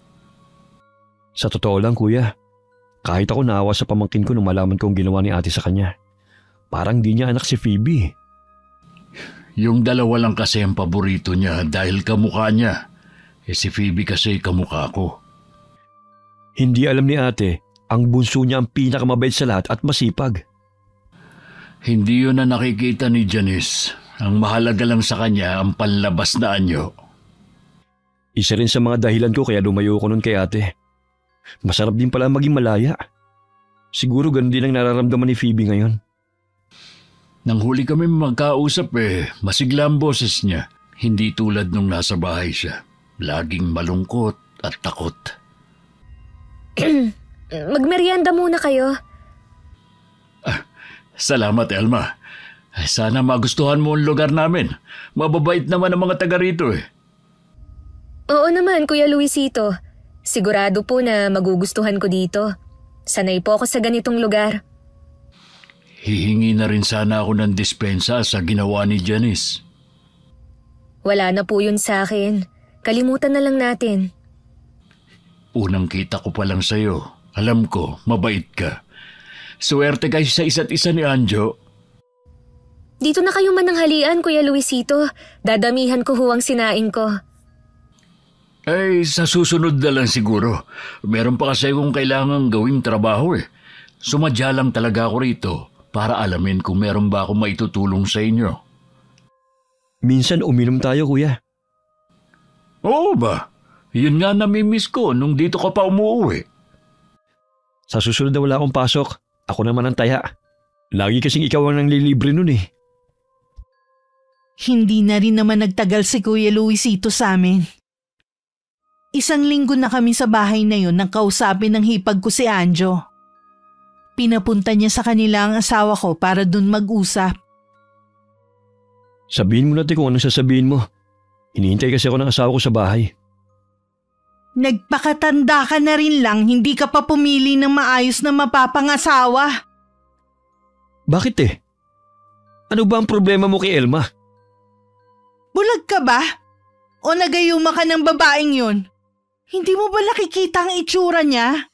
Sa totoo lang kuya, kahit ako naawa sa pamangkin ko nung malaman kong ginawa ni ate sa kanya. Parang di niya anak si Phoebe. Yung dalawa lang kasi ang paborito niya dahil kamukha niya. Si Phoebe kasi kamukha ko. Hindi alam ni ate, ang bunso niya ang pinakamabait sa lahat at masipag. Hindi yun na nakikita ni Janice. Ang mahalaga lang sa kanya ang panlabas na anyo. Isa rin sa mga dahilan ko kaya lumayo ko nun kay ate. Masarap din pala maging malaya. Siguro ganun din ang nararamdaman ni Phoebe ngayon. Nang huli kami magkausap masigla ang boses niya. Hindi tulad nung nasa bahay siya. Laging malungkot at takot. Magmerienda muna kayo. Salamat, Elma. Sana magustuhan mo ang lugar namin. Mababait naman ang mga taga rito Oo naman, Kuya Luisito. Sigurado po na magugustuhan ko dito. Sanay po ako sa ganitong lugar. Hihingi na rin sana ako ng dispensa sa ginawa ni Janice. Wala na po yun sa akin. Kalimutan na lang natin. Unang kita ko pa lang sa'yo. Alam ko, mabait ka. Swerte kayo sa isa't isa ni Anjo. Dito na kayo mananghalian, Kuya Luisito. Dadamihan ko huwang sinaing ko. Sa susunod na lang siguro. Meron pa kasi akong kailangang gawing trabaho Sumadya lang talaga ako rito para alamin kung meron ba akong maitutulong sa inyo. Minsan uminom tayo, kuya. Oo ba? Yun nga namimiss ko nung dito ka pa umuwi. Sa susunod na wala akong pasok, ako naman ang taya. Lagi kasing ikaw ang nanglilibre nun Hindi na rin naman nagtagal si Kuya Luisito sa amin. 1 linggo na kami sa bahay na yun nang kausapin ng hipag ko si Anjo. Pinapunta niya sa kanila ang asawa ko para dun mag-usap. Sabihin mo natin kung anong sasabihin mo. Hinihintay kasi ako ng asawa ko sa bahay. Nagpakatanda ka na rin lang, hindi ka pa pumili ng maayos na mapapangasawa. Bakit Ano ba ang problema mo kay Elma? Bulag ka ba? O nagayuma ka ng babaeng yun? Hindi mo ba nakikita ang itsura niya?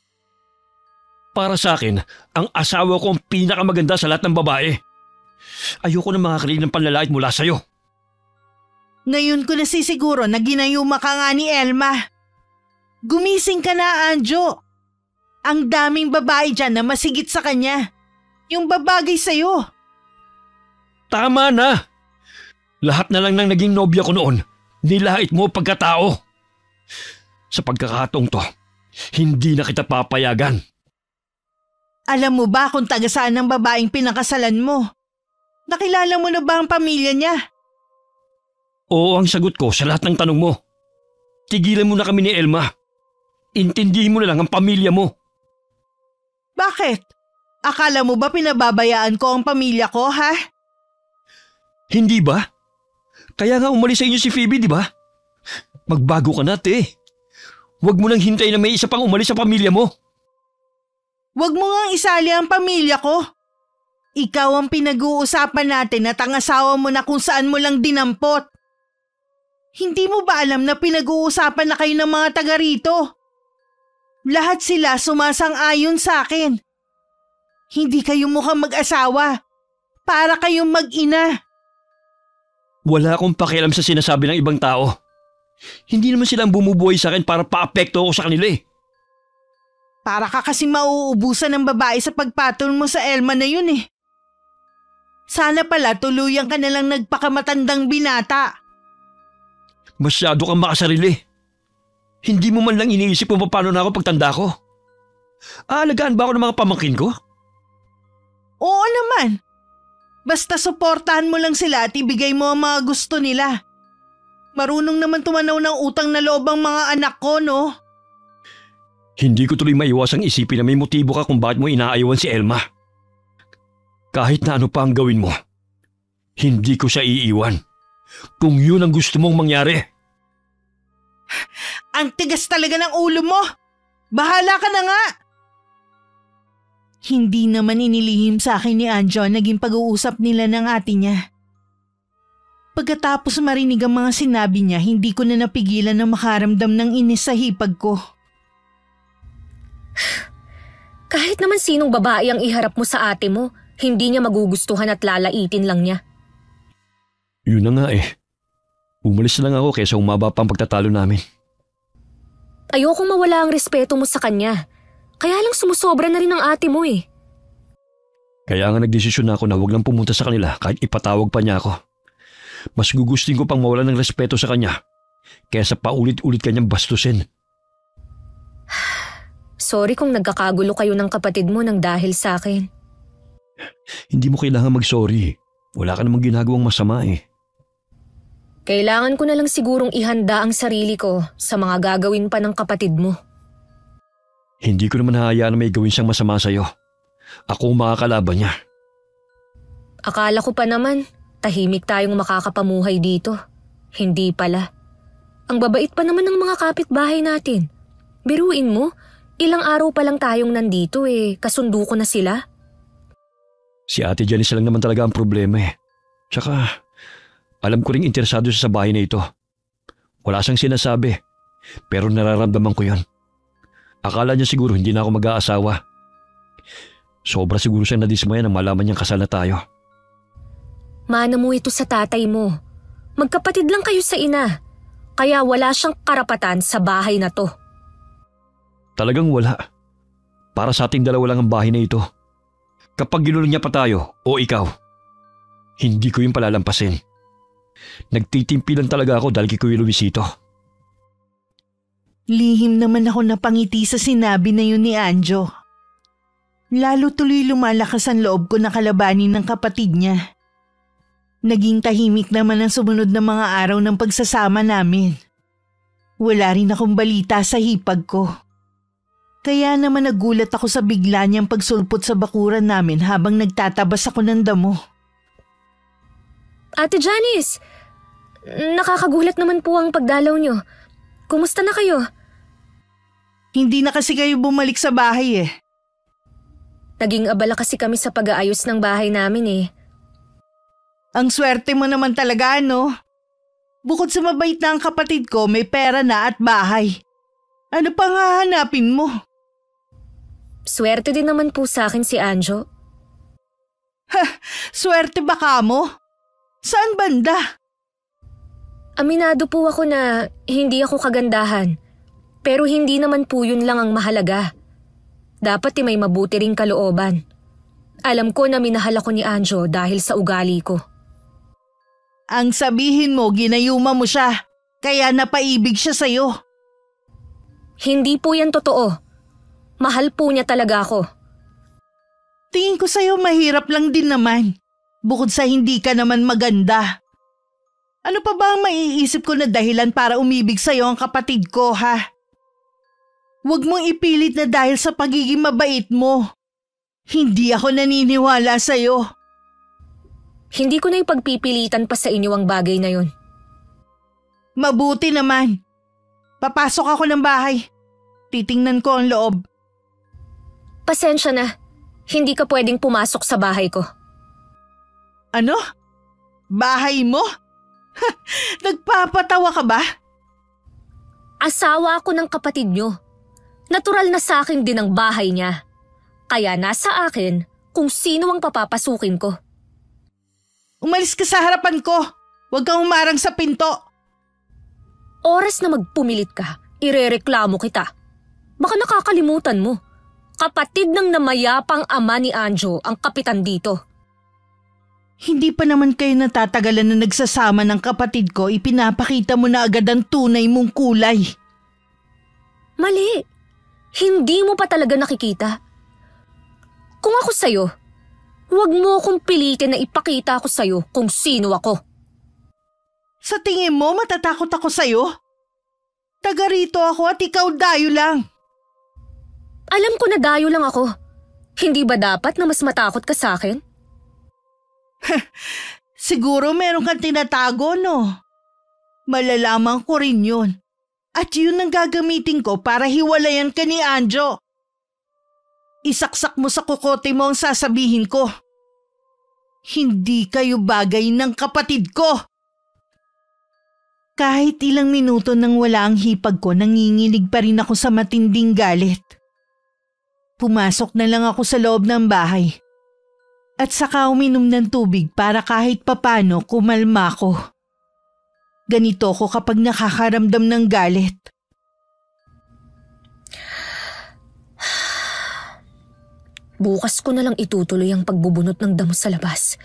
Para sa akin, ang asawa ko ang pinakamaganda sa lahat ng babae. Ayoko na makakarinig ng panlalait mula sa'yo. Ngayon ko nasisiguro na ginayuma ka nga ni Elma. Gumising ka na, Anjo. Ang daming babae dyan na masigit sa kanya. Yung babagay sa'yo. Tama na! Lahat na lang ng naging nobya ko noon, nilait mo pagkatao. Sa pagkakataong to, hindi na kita papayagan. Alam mo ba kung taga saan ang babaeng pinakasalan mo? Nakilala mo na ba ang pamilya niya? Oo ang sagot ko sa lahat ng tanong mo. Tigilan mo na kami ni Elma. Intindihin mo na lang ang pamilya mo. Bakit? Akala mo ba pinababayaan ko ang pamilya ko, ha? Hindi ba? Kaya nga umalis sa inyo si Phoebe, di ba? Magbago ka na, te. Huwag mo nang hintayin na may isa pang umalis sa pamilya mo. Huwag mo ngang isali ang pamilya ko. Ikaw ang pinag-uusapan natin at ang asawa mo na kung saan mo lang dinampot. Hindi mo ba alam na pinag-uusapan na kayo ng mga taga rito? Lahat sila sumasang-ayon sa akin. Hindi kayo mukhang mag-asawa. Para kayong mag-ina. Wala akong pakialam sa sinasabi ng ibang tao. Hindi naman sila ang bumubuhay sa akin para paapekto ako sa kanila Para ka kasi mauubusan ng babae sa pagpatol mo sa Elma na yun Sana pala tuluyan ka nalang nagpakamatandang binata. Masyado kang makasarili. Hindi mo man lang iniisip kung paano na ako pagtanda ko. Aalagaan ba ako ng mga pamangkin ko? Oo naman. Basta suportahan mo lang sila at ibigay mo ang mga gusto nila. Marunong naman tumanaw ng utang na loob ang mga anak ko, no? Hindi ko tuloy maiwasang isipin na may motibo ka kung bakit mo inaayawan si Elma. Kahit na ano pa ang gawin mo, hindi ko siya iiwan. Kung yun ang gusto mong mangyari. Ang tigas talaga ng ulo mo! Bahala ka na nga! Hindi naman inilihim sa akin ni Anjo ang naging pag-uusap nila ng ate niya. Pagkatapos marinig ang mga sinabi niya, hindi ko na napigilan na makaramdam ng inis sa hipag ko. Kahit naman sinong babae ang iharap mo sa ate mo, hindi niya magugustuhan at lalaitin lang niya. Yun na nga Umalis na lang ako kaysa umaba pa ang pagtatalo namin. Ayokong mawala ang respeto mo sa kanya. Kaya lang sumusobra na rin ang ate mo eh. Kaya nga nagdesisyon na ako na huwag lang pumunta sa kanila kahit ipatawag pa niya ako. Mas gugustin ko pang mawala ng respeto sa kanya kaysa paulit-ulit kanyang bastusin. Sorry kung nagkakagulo kayo ng kapatid mo nang dahil sa akin. Hindi mo kailangan mag-sorry. Wala ka namang ginagawang masama eh. Kailangan ko na lang sigurong ihanda ang sarili ko sa mga gagawin pa ng kapatid mo. Hindi ko naman hahayaan na may gawin siyang masama sa'yo. Ako ang makakalaban niya. Akala ko pa naman, tahimik tayong makakapamuhay dito. Hindi pala. Ang babait pa naman ng mga kapitbahay natin. Biruin mo, ilang araw pa lang tayong nandito kasundo ko na sila. Si Ate Janice lang naman talaga ang problema eh. Tsaka, alam ko ring interesado siya sa bahay na ito. Wala siyang sinasabi, pero nararamdaman ko yon. Akala niya siguro hindi na ako mag-aasawa. Sobra siguro siya nadismaya nang malaman niyang kasal na tayo. Mana mo ito sa tatay mo. Magkapatid lang kayo sa ina. Kaya wala siyang karapatan sa bahay na to. Talagang wala. Para sa ating dalawa lang ang bahay na ito. Kapag ginulong niya pa tayo o ikaw, hindi ko yung palalampasin. Nagtitimpi lang talaga ako dahil kay Kuya Luisito. Lihim naman ako napangiti sa sinabi na yun ni Anjo. Lalo tuloy lumalakas ang loob ko na kalabanin ng kapatid niya. Naging tahimik naman ang sumunod na mga araw ng pagsasama namin. Wala rin akong balita sa hipag ko. Kaya naman nagulat ako sa bigla niyang pagsulpot sa bakuran namin habang nagtatabas ako ng damo. Ate Janice, nakakagulat naman po ang pagdalaw niyo. Kumusta na kayo? Hindi na kasi kayo bumalik sa bahay eh. Naging abala kasi kami sa pag-aayos ng bahay namin eh. Ang swerte mo naman talaga, no? Bukod sa mabait na ang kapatid ko, may pera na at bahay. Ano pang hahanapin mo? Swerte din naman po sa akin si Anjo. Swerte ba ka mo? Saan banda? Aminado po ako na hindi ako kagandahan. Pero hindi naman po yun lang ang mahalaga. Dapat may mabuti ring kalooban. Alam ko na minahal ako ni Anjo dahil sa ugali ko. Ang sabihin mo, ginayuma mo siya. Kaya napaibig siya sa'yo. Hindi po yan totoo. Mahal po niya talaga ako. Tingin ko sa'yo mahirap lang din naman. Bukod sa hindi ka naman maganda. Ano pa ba ang maiisip ko na dahilan para umibig sa'yo ang kapatid ko, ha? Huwag mong ipilit na dahil sa pagiging mabait mo. Hindi ako naniniwala sa'yo. Hindi ko na ipagpipilitan pa sa inyo ang bagay na yun. Mabuti naman. Papasok ako ng bahay. Titingnan ko ang loob. Pasensya na. Hindi ka pwedeng pumasok sa bahay ko. Ano? Bahay mo? Nagpapatawa ka ba? Asawa ako ng kapatid nyo. Natural na sa akin din ang bahay niya. Kaya nasa akin kung sino ang papapasukin ko. Umalis ka sa harapan ko. Huwag kang umarang sa pinto. Oras na magpumilit ka, irereklamo kita. Baka nakakalimutan mo. Kapatid ng namayapang ama ni Anjo ang kapitan dito. Hindi pa naman kayo natatagalan na nagsasama ng kapatid ko, ipinapakita mo na agad ang tunay mong kulay. Mali. Hindi mo pa talaga nakikita. Kung ako sa'yo, huwag mo akong pilitin na ipakita ako sa'yo kung sino ako. Sa tingin mo matatakot ako sa'yo? Taga rito ako at ikaw dayo lang. Alam ko na dayo lang ako. Hindi ba dapat na mas matakot ka sa akin? Siguro meron kang tinatago, no? Malalaman ko rin yun. At yun ang gagamitin ko para hiwalayan ka ni Anjo. Isaksak mo sa kukote mo ang sasabihin ko. Hindi kayo bagay ng kapatid ko. Kahit ilang minuto nang wala ang hipag ko, nanginginig pa rin ako sa matinding galit. Pumasok na lang ako sa loob ng bahay. At saka uminom ng tubig para kahit papano kumalma ko. Ganito ko kapag nakakaramdam ng galit. Bukas ko na lang itutuloy ang pagbubunot ng damo sa labas.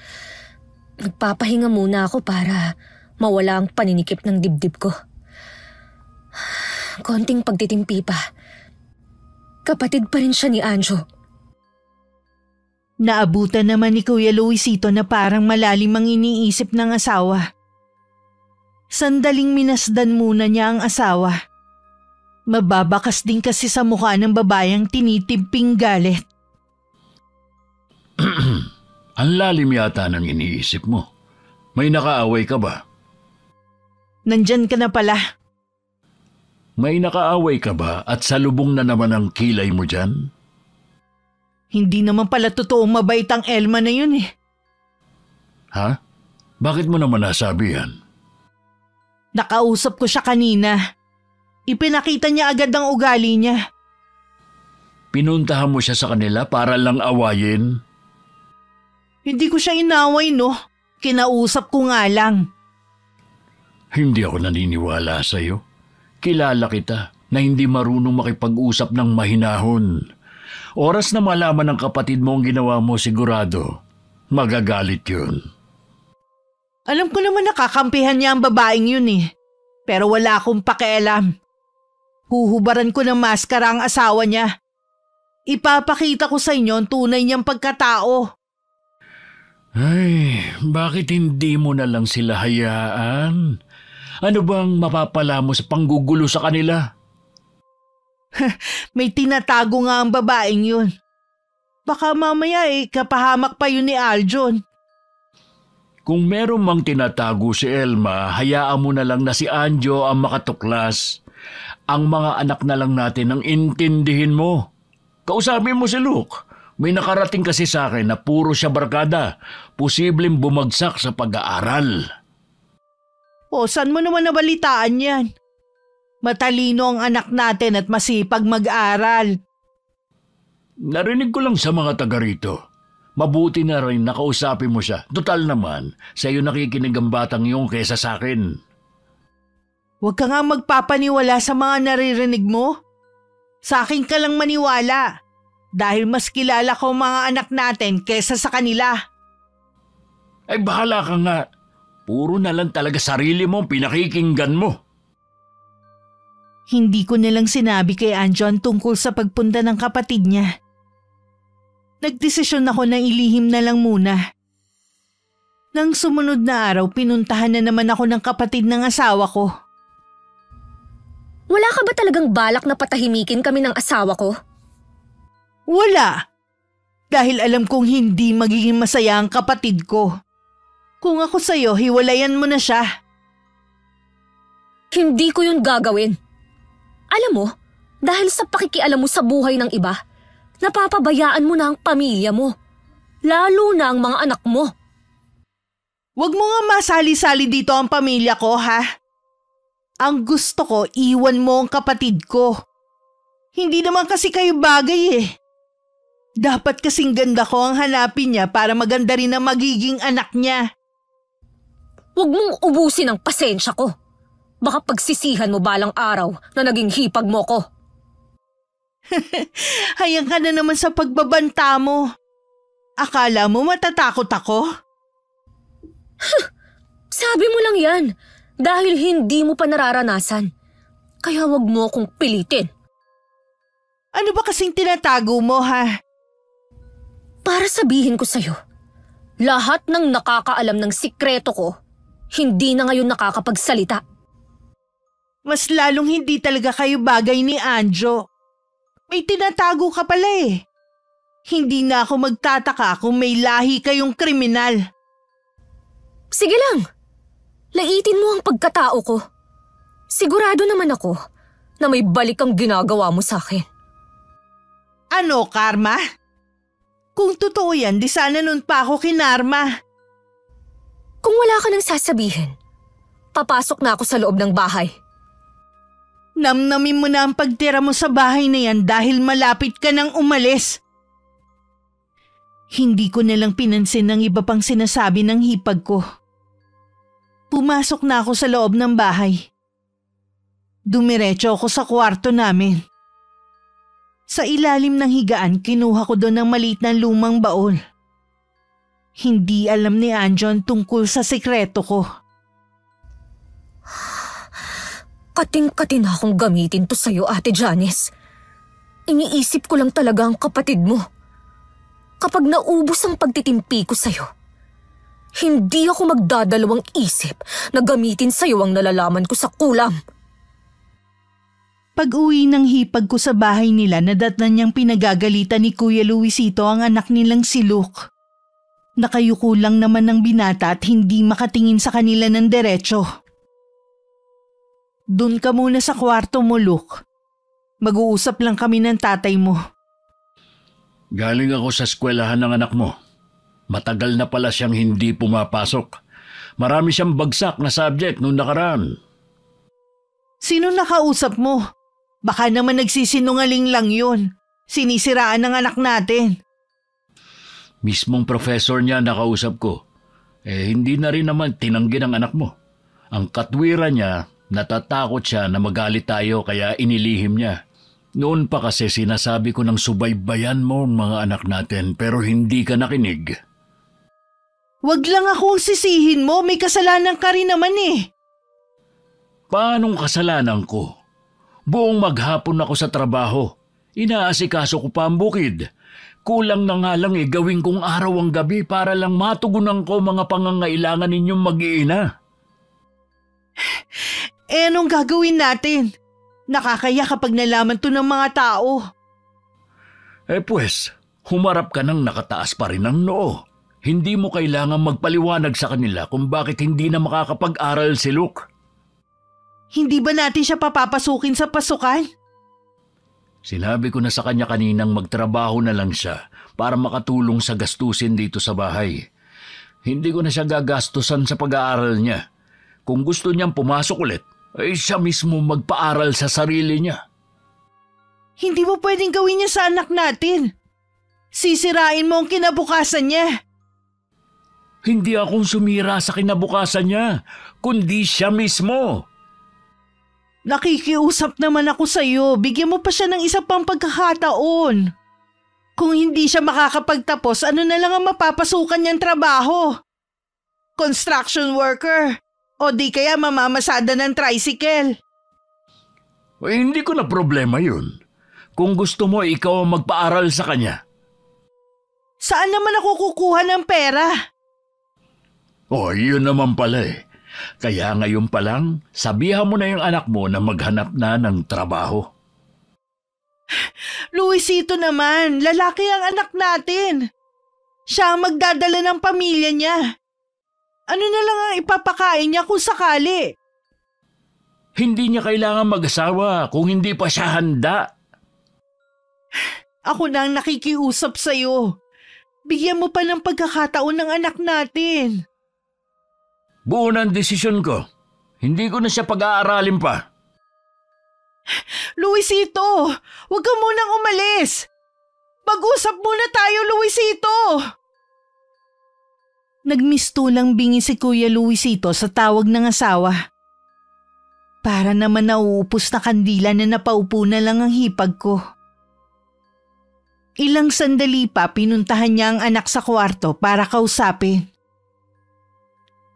Nagpapahinga muna ako para mawala ang paninikip ng dibdib ko. Konting pagtitimpi pa. Kapatid pa rin siya ni Anjo. Naabutan naman ni Kuya Luisito na parang malalim ang iniisip ng asawa. Sandaling minasdan muna niya ang asawa. Mababakas din kasi sa mukha ng babayang tinitimping galit. Ang lalim yata ng iniisip mo. May nakaaway ka ba? Nandyan ka na pala. May nakaaway ka ba at salubong na naman ang kilay mo dyan? Hindi naman pala totoong mabait ang Elma na yun eh. Ha? Bakit mo naman nasabi yan? Nakausap ko siya kanina. Ipinakita niya agad ang ugali niya. Pinuntahan mo siya sa kanila para lang awayin? Hindi ko siya inaway, no? Kinausap ko nga lang. Hindi ako naniniwala sa'yo. Kilala kita na hindi marunong makipag-usap ng mahinahon. Oras na malaman ng kapatid mo ang ginawa mo, sigurado, magagalit yun. Alam ko naman nakakampihan niya ang babaeng yun eh. Pero wala akong pakialam. Huhubaran ko ng maskara ang asawa niya. Ipapakita ko sa inyo ang tunay niyang pagkatao. Ay, bakit hindi mo na lang sila hayaan? Ano bang mapapala mo sa panggugulo sa kanila? May tinatago nga ang babaeng yun. Baka mamaya kapahamak pa yun ni Aljon. Kung meron mang tinatago si Elma, hayaan mo na lang na si Anjo ang makatuklas. Ang mga anak na lang natin ang intindihin mo. Kausapin mo si Luke. May nakarating kasi sa akin na puro siya barkada. Posibleng bumagsak sa pag-aaral. O, saan mo naman nabalitaan yan? Matalino ang anak natin at masipag mag-aral. Narinig ko lang sa mga taga rito. Mabuti na rin nakausapin mo siya. Total naman, sa iyo nakikinig ang batang yung kesa sa akin. Huwag ka nga magpapaniwala sa mga naririnig mo. Sa akin ka lang maniwala. Dahil mas kilala ko ang mga anak natin kesa sa kanila. Ay bahala ka nga. Puro na lang talaga sarili mo ang pinakikinggan mo. Hindi ko nalang sinabi kay Anjon tungkol sa pagpunta ng kapatid niya. Nagdesisyon ako na ilihim na lang muna. Nang sumunod na araw, pinuntahan na naman ako ng kapatid ng asawa ko. Wala ka ba talagang balak na patahimikin kami ng asawa ko? Wala. Dahil alam kong hindi magiging masaya ang kapatid ko. Kung ako sa'yo, hiwalayan mo na siya. Hindi ko yun gagawin. Alam mo, dahil sa pakikialam mo sa buhay ng iba, napapabayaan mo na ang pamilya mo. Lalo na ang mga anak mo. Huwag mo nga masali-sali dito ang pamilya ko, ha? Ang gusto ko, iwan mo ang kapatid ko. Hindi naman kasi kayo bagay eh. Dapat kasing ganda ko ang hanapin niya para maganda rin ang magiging anak niya. Huwag mong ubusin ang pasensya ko. Baka pagsisihan mo balang araw na naging hipag mo ko. Hayang ka na naman sa pagbabanta mo. Akala mo matatakot ako? Sabi mo lang yan dahil hindi mo pa nararanasan. Kaya wag mo akong pilitin. Ano ba kasing tinatago mo, ha? Para sabihin ko sa'yo, lahat ng nakakaalam ng sikreto ko, hindi na ngayon nakakapagsalita. Mas lalong hindi talaga kayo bagay ni Anjo. May tinatago ka pala eh. Hindi na ako magtataka kung may lahi kayong kriminal. Sige lang, laitin mo ang pagkatao ko. Sigurado naman ako na may balik ang ginagawa mo sa akin. Ano, Karma? Kung totoo yan, di sana nun pa ako kinarma. Kung wala ka nang sasabihin, papasok na ako sa loob ng bahay. Namnamin mo na ang pagtira mo sa bahay na yan dahil malapit ka nang umalis. Hindi ko nalang pinansin ang iba pang sinasabi ng hipag ko. Pumasok na ako sa loob ng bahay. Dumiretso ako sa kwarto namin. Sa ilalim ng higaan, kinuha ko doon ng maliit na lumang baol. Hindi alam ni Anjon tungkol sa sekreto ko. Kating-kating akong gamitin to sa'yo, Ate Janice. Iniisip ko lang talaga ang kapatid mo. Kapag naubos ang pagtitimpi ko sa'yo, hindi ako magdadalawang isip na gamitin sa'yo ang nalalaman ko sa kulam. Pag-uwi ng hipag ko sa bahay nila, nadatnan niyang pinagagalitan ni Kuya Luisito ang anak nilang si Luke. Nakayuko lang naman ng binata at hindi makatingin sa kanila ng diretsyo. Doon ka muna sa kwarto mo, Luke. Mag-uusap lang kami ng tatay mo. Galing ako sa eskwelahan ng anak mo. Matagal na pala siyang hindi pumapasok. Marami siyang bagsak na subject noong nakaraan. Sino nakausap mo? Baka naman nagsisinungaling lang yun. Sinisiraan ng anak natin. Mismong professor niya nakausap ko. Hindi na rin naman tinanggi ng anak mo. Ang katwiran niya, natatakot siya na magalit tayo kaya inilihim niya. Noon pa kasi sinasabi ko ng subaybayan mo ang mga anak natin pero hindi ka nakinig. Wag lang akong sisihin mo, may kasalanan ka rin naman eh. Paanong kasalanan ko? Buong maghapon ako sa trabaho. Inaasikaso ko pa ang bukid. Kulang na nga lang gawin kong araw ang gabi para lang matugunan ko mga pangangailangan ninyong mag-iina. Anong gagawin natin? Nakakaya kapag nalaman to ng mga tao. Pues, humarap ka ng nakataas pa rin ang noo. Hindi mo kailangan magpaliwanag sa kanila kung bakit hindi na makakapag-aral si Luke. Hindi ba natin siya papapasukin sa pasukan? Sinabi ko na sa kanya kaninang magtrabaho na lang siya para makatulong sa gastusin dito sa bahay. Hindi ko na siya gagastusan sa pag-aaral niya. Kung gusto niyang pumasok ulit, ay siya mismo magpaaral sa sarili niya. Hindi mo pwedeng gawin niya sa anak natin. Sisirain mo ang kinabukasan niya. Hindi akong sumira sa kinabukasan niya, kundi siya mismo. Nakikiusap naman ako sa iyo. Bigyan mo pa siya ng isa pang pagkakataon. Kung hindi siya makakapagtapos, ano na lang ang mapapasukan niyang trabaho? Construction worker. O di kaya mamamasada ng tricycle. Hindi ko na problema yun. Kung gusto mo, ikaw ang magpaaral sa kanya. Saan naman ako kukuha ng pera? Yun naman pala eh. Kaya ngayon pa lang, sabihan mo na yung anak mo na maghanap na ng trabaho. Luisito naman, lalaki ang anak natin. Siya ang magdadala ng pamilya niya. Ano na lang ang ipapakain niya kung sakali? Hindi niya kailangan mag-asawa kung hindi pa siya handa. Ako na ang nakikiusap sa'yo. Bigyan mo pa ng pagkakataon ng anak natin. Buo na ang desisyon ko. Hindi ko na siya pag-aaralin pa. Luisito, huwag ka munang umalis. Mag-usap muna tayo, Luisito. Nagmistulang bingi si Kuya Luisito sa tawag ng asawa. Para naman nauupos na kandila na napaupo na lang ang hipag ko. Ilang sandali pa pinuntahan niya ang anak sa kwarto para kausapin.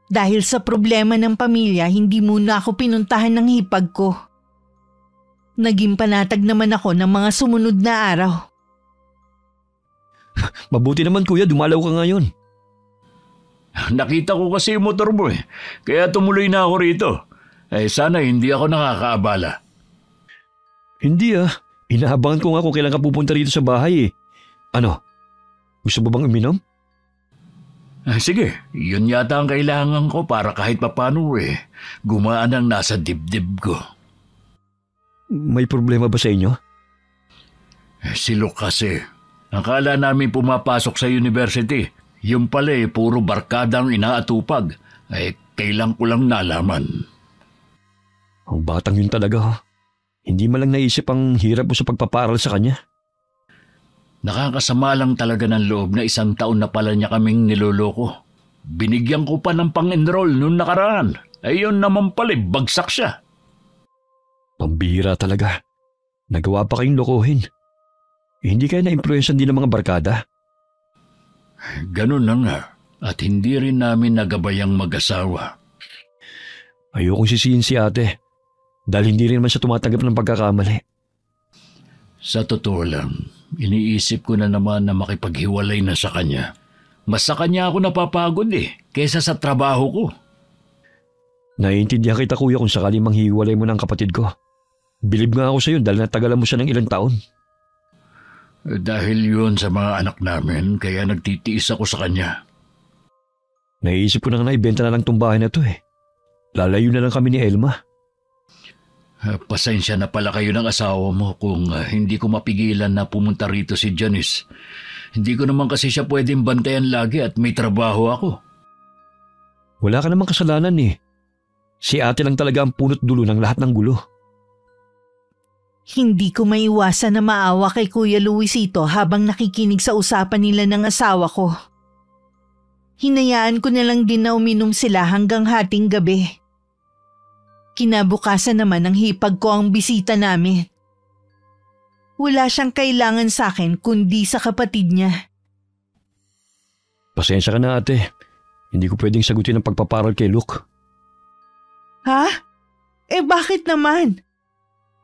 Dahil sa problema ng pamilya, hindi muna ako pinuntahan ng hipag ko. Naging panatag naman ako ng mga sumunod na araw. Mabuti naman kuya, dumalaw ka ngayon. Nakita ko kasi yung motor mo kaya tumuloy na ako rito. Sana hindi ako nakakaabala. Hindi inaabangan ko nga kung kailan ka pupunta rito sa bahay Ano, gusto mo bang uminom? Sige, yun yata ang kailangan ko para kahit papano gumaan ang nasa dibdib ko. May problema ba sa inyo? Si Luke kasi, akala namin pumapasok sa university. Yung pala puro barkadang inaatupag. Kailan ko lang nalaman. Ang batang yun talaga Hindi man lang naisip ang hirap mo sa pagpaparal sa kanya. Nakakasama lang talaga ng loob na 1 taon na pala niya kaming niloloko. Binigyan ko pa ng pang-enroll noong nakaraan. Ayun naman pala, bagsak siya. Pambihira talaga. Nagawa pa kayong lokohin. Hindi kayo na-influensan din ng mga barkada? Ganun na nga. At hindi rin namin nagabayang mag-asawa. Ayokong sisihin si ate dahil hindi rin naman siya tumatanggap ng pagkakamali. Sa totoo lang, iniisip ko na naman na makipaghiwalay na sa kanya. Mas sa kanya ako napapagod kaysa sa trabaho ko. Naiintindihan kita kuya kung sakali manghiwalay mo ng kapatid ko. Bilib nga ako sa iyo dahil natagalan mo siya ng ilang taon. Dahil yun sa mga anak namin, kaya nagtitiis ako sa kanya. Naiisip ko na nga ibenta na lang tong bahay na to Lalayo na lang kami ni Elma. Pasensya na pala kayo ng asawa mo kung hindi ko mapigilan na pumunta rito si Janice. Hindi ko naman kasi siya pwedeng bantayan lagi at may trabaho ako. Wala ka namang kasalanan Si ate lang talaga ang punot dulo ng lahat ng gulo. Hindi ko maiwasan na maawa kay Kuya Luisito habang nakikinig sa usapan nila ng asawa ko. Hinayaan ko na lang din na uminom sila hanggang hating gabi. Kinabukasan naman ng hipag ko ang bisita namin. Wala siyang kailangan sa akin kundi sa kapatid niya. Pasensya ka na ate. Hindi ko pwedeng sagutin ang pagpaparal kay Luke. Ha? Bakit naman?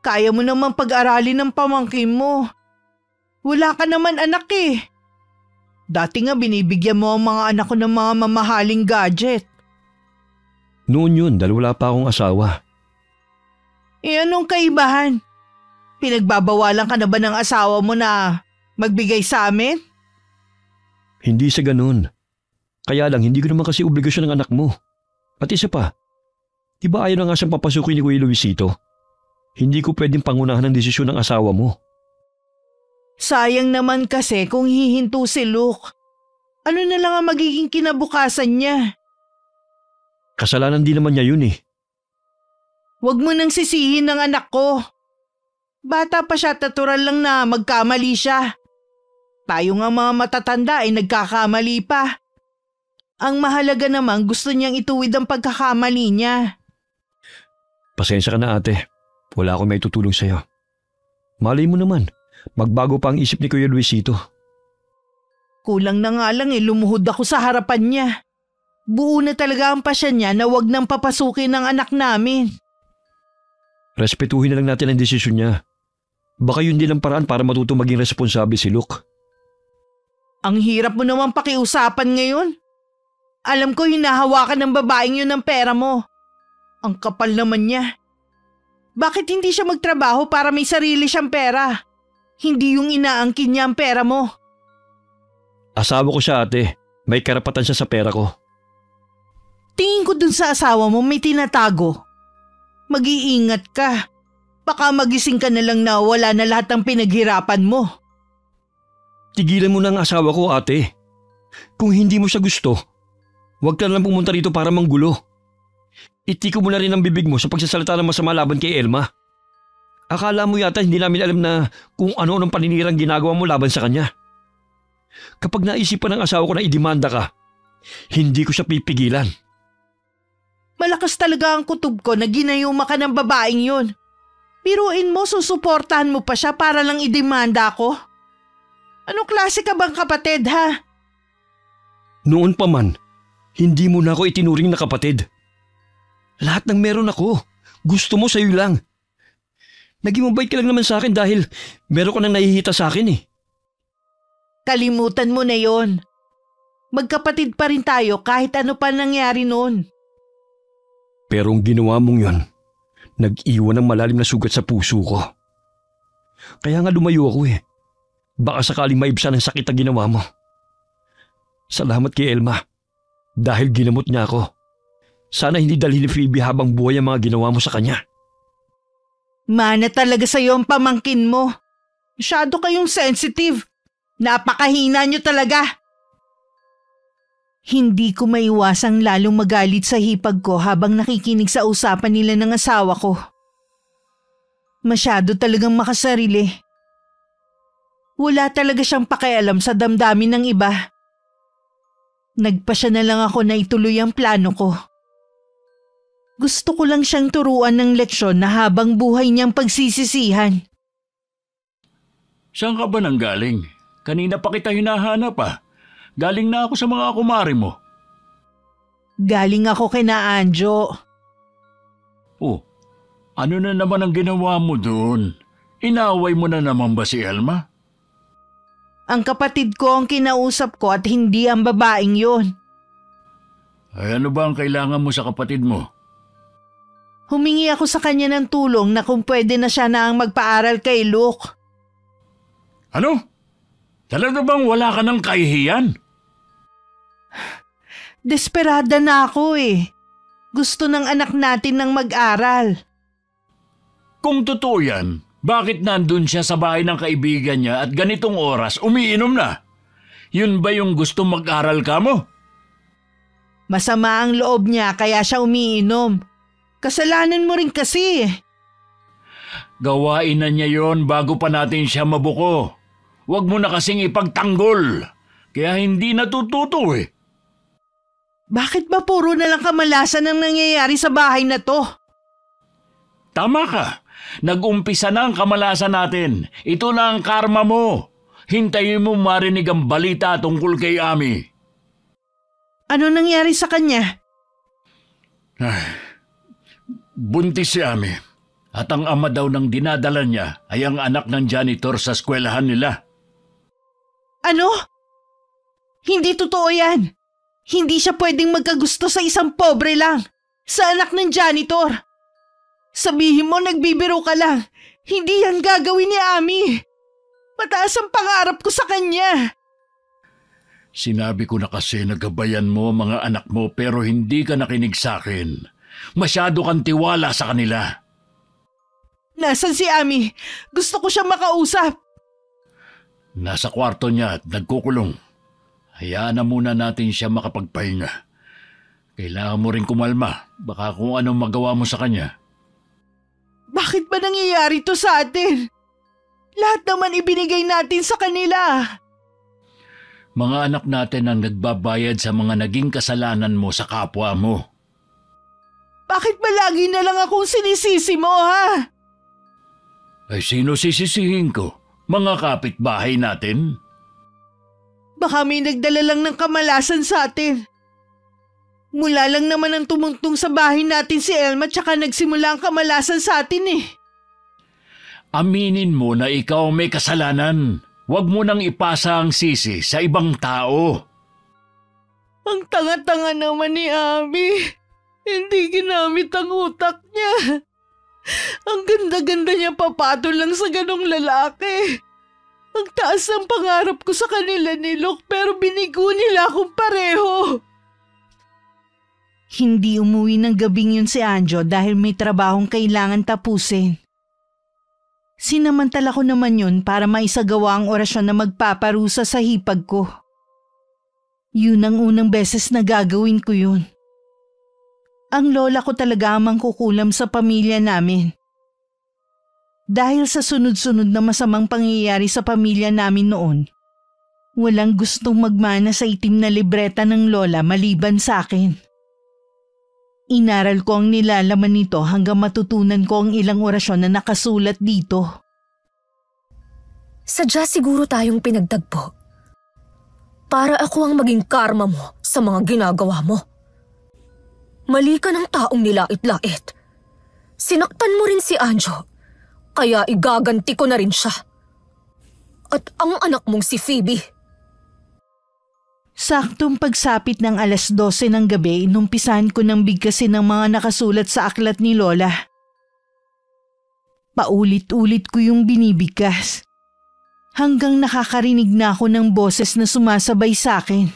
Kaya mo naman pag-aralin ng pamangkin mo. Wala ka naman anak Dati nga binibigyan mo ang mga anak ko ng mga mamahaling gadget. Noon yun dahil wala pa akong asawa. Anong kaibahan? Pinagbabawalan ka na ba ng asawa mo na magbigay sa amin? Hindi sa ganun. Kaya lang hindi ko naman kasi obligasyon ng anak mo. At isa pa, di ba ayaw na nga siyang papasukin ni Kuya Luisito? Hindi ko pwedeng pangunahan ng desisyon ng asawa mo. Sayang naman kasi kung hihinto si Luke. Ano na lang ang magiging kinabukasan niya? Kasalanan din naman niya yun Huwag mo nang sisihin ng anak ko. Bata pa siya, natural lang na magkamali siya. Tayo nga mga matatanda ay nagkakamali pa. Ang mahalaga naman gusto niyang ituwid ang pagkakamali niya. Pasensya ka na ate. Wala akong may tutulong sa'yo. Malay mo naman, magbago pa ang isip ni Kuya Luisito. Kulang na nga lang lumuhod ako sa harapan niya. Buo na talaga ang pasya niya na wag nang papasukin ng anak namin. Respetuhin na lang natin ang desisyon niya. Baka yun din ang paraan para matuto maging responsable si Luke. Ang hirap mo naman pakiusapan ngayon. Alam ko hinahawakan ng babaeng yun ng pera mo. Ang kapal naman niya. Bakit hindi siya magtrabaho para may sarili siyang pera? Hindi yung inaangkin niya ang pera mo. Asawa ko siya ate. May karapatan siya sa pera ko. Tingin ko dun sa asawa mo may tinatago. Mag-iingat ka. Baka magising ka na lang na wala na lahat ng pinaghirapan mo. Tigilan mo na ang asawa ko ate. Kung hindi mo siya gusto, huwag ka na lang pumunta rito para manggulo. Itiko mo na rin ang bibig mo sa pagsasalita ng masama laban kay Elma. Akala mo yata hindi namin alam na kung ano-anong paninirang ginagawa mo laban sa kanya. Kapag naisipan ng asawa ko na idemanda ka, hindi ko siya pipigilan. Malakas talaga ang kutob ko na ginayuma ka ng babaeng yun. Biruin mo, susuportahan mo pa siya para lang idemanda ko? Anong klase ka bang kapatid ha? Noon pa man, hindi mo na ako itinuring na kapatid. Lahat ng meron ako, gusto mo sa'yo lang. Naging mabait ka lang naman sa akin dahil meron ka nang nahihita sa akin Kalimutan mo na yon. Magkapatid pa rin tayo kahit ano pa nangyari noon. Pero ang ginawa mong yon, nag-iwan ng malalim na sugat sa puso ko. Kaya nga lumayo ako Baka sakaling maibsan ang sakit na ginawa mo. Salamat kay Elma. Dahil ginamot niya ako. Sana hindi dalhin ni Phoebe habang buhay ang mga ginawa mo sa kanya. Mana talaga sa'yo ang pamangkin mo. Masyado kayong sensitive. Napakahina niyo talaga. Hindi ko maiwasang lalong magalit sa hipag ko habang nakikinig sa usapan nila ng asawa ko. Masyado talagang makasarili. Wala talaga siyang pakialam sa damdamin ng iba. Nagpasya na lang ako na ituloy ang plano ko. Gusto ko lang siyang turuan ng leksyon na habang buhay niyang pagsisisihan. Saan ka ba nanggaling? Kanina pa kita hinahanap ah. Galing na ako sa mga kumari mo. Galing ako kina Anjo. Oh, ano na naman ang ginawa mo doon? Inaway mo na naman ba si Elma? Ang kapatid ko ang kinausap ko at hindi ang babaeng yon. Ay ano ba ang kailangan mo sa kapatid mo? Humingi ako sa kanya ng tulong na kung pwede na siya na ang magpaaral kay Luke. Ano? Talaga bang wala ka ng kahihiyan? Desperada na ako eh. Gusto ng anak natin ng mag-aral. Kung totoo yan, bakit nandun siya sa bahay ng kaibigan niya at ganitong oras umiinom na? Yun ba yung gusto mag-aral ka mo? Masama ang loob niya kaya siya umiinom. Kasalanan mo rin kasi. Gawain na niya yon bago pa natin siya mabuko. Huwag mo na kasing ipagtanggol. Kaya hindi natututo eh. Bakit ba puro na lang kamalasan ang nangyayari sa bahay na to? Tama ka. Nag-umpisa na ang kamalasan natin. Ito na ang karma mo. Hintayin mo marinig ang balita tungkol kay Ami. Ano nangyari sa kanya? Buntis si Ami. At ang ama daw ng dinadala niya ay ang anak ng janitor sa eskwelahan nila. Ano? Hindi totoo yan. Hindi siya pwedeng magkagusto sa isang pobre lang. Sa anak ng janitor. Sabihin mo nagbibiro ka lang. Hindi yan gagawin ni Ami. Mataas ang pangarap ko sa kanya. Sinabi ko na kasi na gabayan mo mga anak mo pero hindi ka nakinig sa akin. Masyado kang tiwala sa kanila. Nasaan si Ami? Gusto ko siyang makausap. Nasa kwarto niya at nagkukulong. Hayaan na muna natin siya makapagpahinga. Kailangan mo rin kumalma. Baka kung anong magawa mo sa kanya. Bakit ba nangyayari to sa atin? Lahat naman ibinigay natin sa kanila. Mga anak natin ang nagbabayad sa mga naging kasalanan mo sa kapwa mo. Bakit ba lagi na lang akong sinisisi mo, ha? Ay sino sisisihin ko? Mga kapitbahay natin? Baka may nagdala lang ng kamalasan sa atin. Mula lang naman ang tumungtong sa bahay natin si Elma tsaka nagsimula ang kamalasan sa atin eh. Aminin mo na ikaw may kasalanan. Huwag mo nang ipasa ang sisi sa ibang tao. Ang tanga-tanga naman ni Ami. Hindi ginamit ang utak niya. Ang ganda-ganda niya papatol lang sa ganong lalaki. Ang taas ng pangarap ko sa kanila ni Luke pero binigo nila akong pareho. Hindi umuwi ng gabing yun si Anjo dahil may trabahong kailangan tapusin. Sinamantala ko naman yun para maisagawa ang orasyon na magpaparusa sa hipag ko. Yun ang unang beses na gagawin ko yun. Ang lola ko talaga ang mangkukulam sa pamilya namin. Dahil sa sunod-sunod na masamang pangyayari sa pamilya namin noon, walang gustong magmana sa itim na libreta ng lola maliban sa akin. Inaral ko ang nilalaman nito hanggang matutunan ko ang ilang orasyon na nakasulat dito. Sadya siguro tayong pinagtagpo. Para ako ang maging karma mo sa mga ginagawa mo. Mali ka ng taong nilait-lait. Sinaktan mo rin si Anjo, kaya igaganti ko na rin siya. At ang anak mong si Phoebe. Saktong pagsapit ng 12:00 ng gabi, inumpisahan ko ng bigkasin ng mga nakasulat sa aklat ni Lola. Paulit-ulit ko yung binibigkas. Hanggang nakakarinig na ako ng boses na sumasabay sa akin.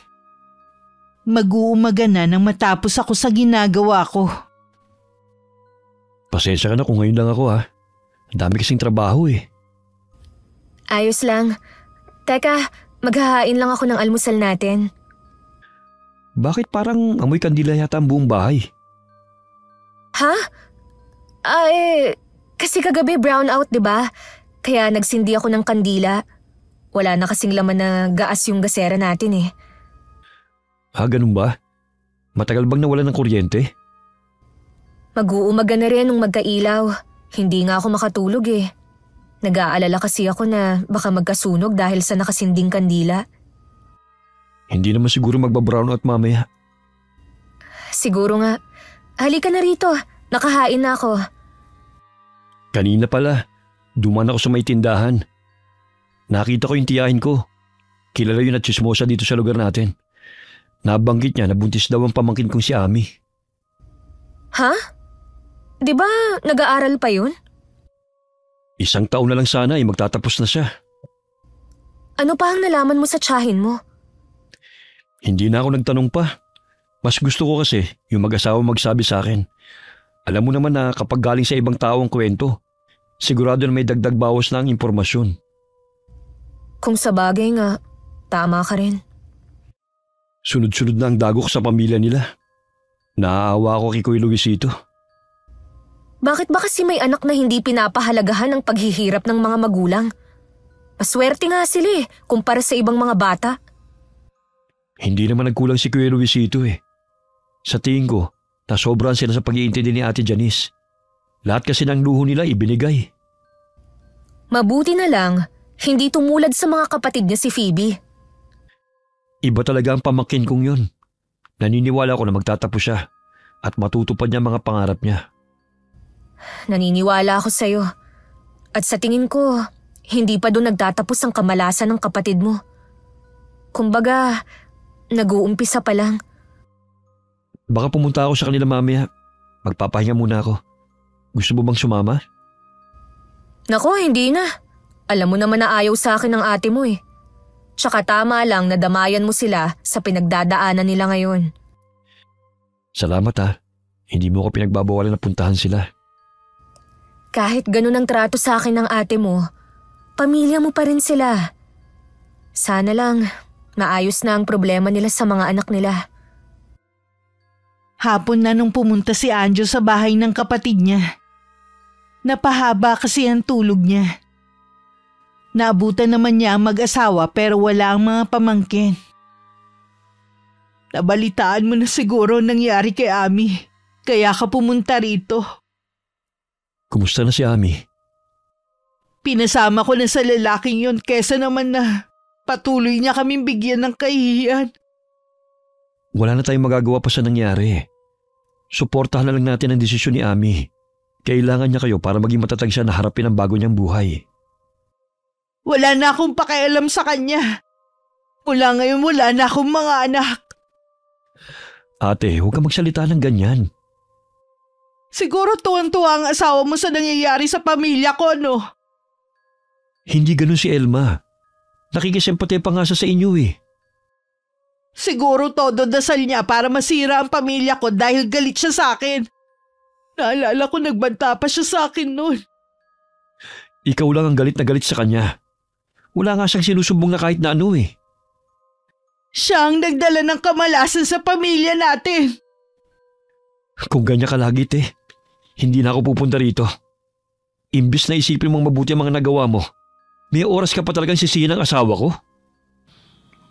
Mag-uumaga na nang matapos ako sa ginagawa ko. Pasensya ka na kung ngayon lang ako ha. Ang dami kasing trabaho eh. Ayos lang. Teka, maghahain lang ako ng almusal natin. Bakit parang amoy kandila yata ang buong bahay? Ha? Kasi kagabi brownout, di ba? Kaya nagsindi ako ng kandila. Wala na kasing laman na gaas yung gasera natin eh. Ganun ba? Matagal bang nawala ng kuryente? Mag-uumaga na rin nung magkailaw. Hindi nga ako makatulog eh. Nag-aalala kasi ako na baka magkasunog dahil sa nakasinding kandila. Hindi naman siguro magbabrown out mamaya. Siguro nga. Halika na rito, nakahain na ako. Kanina pala, duman ako sa may tindahan. Nakita ko yung tiyahin ko. Kilala yun at chismosa dito sa lugar natin. Nabanggit niya na buntis daw ang pamangkin kong si Ami. Ha? Di ba nag-aaral pa yun? 1 taon na lang sana ay magtatapos na siya. Ano pa ang nalaman mo sa tiyahin mo? Hindi na ako nagtanong pa. Mas gusto ko kasi yung mag-asawa magsabi sa akin. Alam mo naman na kapag galing sa ibang tao ang kwento, sigurado na may dagdag bawas na ang impormasyon. Kung sa bagay nga, tama ka rin. Sunod-sunod na ang dagok sa pamilya nila. Naaawa ako kay Kuya Luisito. Bakit ba kasi may anak na hindi pinapahalagahan ang paghihirap ng mga magulang? Maswerte nga sila kumpara sa ibang mga bata. Hindi naman nagkulang si Kuya Luisito eh. Sa tingin ko, nasobrahan sila sa pag-iintindi ni Ate Janice. Lahat kasi ng luho nila ibinigay. Mabuti na lang, hindi tumulad sa mga kapatid niya si Phoebe. Iba talaga ang pamangkin kong yun. Naniniwala ako na magtatapos siya at matutupad niya mga pangarap niya. Naniniwala ako sa'yo. At sa tingin ko, hindi pa doon nagtatapos ang kamalasan ng kapatid mo. Kumbaga, nag-uumpisa pa lang. Baka pumunta ako sa kanila mamaya. Magpapahinga muna ako. Gusto mo bang sumama? Nako, hindi na. Alam mo naman na ayaw sa akin ng ate mo eh. Tsaka tama lang na damayan mo sila sa pinagdadaanan nila ngayon. Salamat ha. Hindi mo ako pinagbabawalan na puntahan sila. Kahit ganun ang trato sa akin ng ate mo, pamilya mo pa rin sila. Sana lang, maayos na ang problema nila sa mga anak nila. Hapon na nung pumunta si Anjo sa bahay ng kapatid niya. Napahaba kasi ang tulog niya. Naabutan naman niya ang mag-asawa pero wala ang mga pamangkin. Nabalitaan mo na siguro ang nangyari kay Ami, kaya ka pumunta rito. Kumusta na si Ami? Pinasama ko na sa lalaking yon kesa naman na patuloy niya kaming bigyan ng kahihiyan. Wala na tayong magagawa pa sa nangyari. Suportahan na lang natin ang desisyon ni Ami. Kailangan niya kayo para maging matatag siya na harapin ang bago niyang buhay. Wala na akong pakialam sa kanya. Mula ngayon wala na akong mga anak. Ate, huwag kang magsalita ng ganyan. Siguro tuwan-tuwa ang asawa mo sa nangyayari sa pamilya ko, no? Hindi ganun si Elma. Nakikisempate pa nga siya sa inyo eh. Siguro todo dasal niya para masira ang pamilya ko dahil galit siya sa akin. Naalala ko nagbanta pa siya sa akin noon. Ikaw lang ang galit na galit sa kanya. Wala nga siyang sinusumbong na kahit na ano eh. Siya ang nagdala ng kamalasan sa pamilya natin. Kung ganyan ka lagi, hindi na ako pupunta rito. Imbis na isipin mong mabuti ang mga nagawa mo, may oras ka pa talagang sisihin ang asawa ko?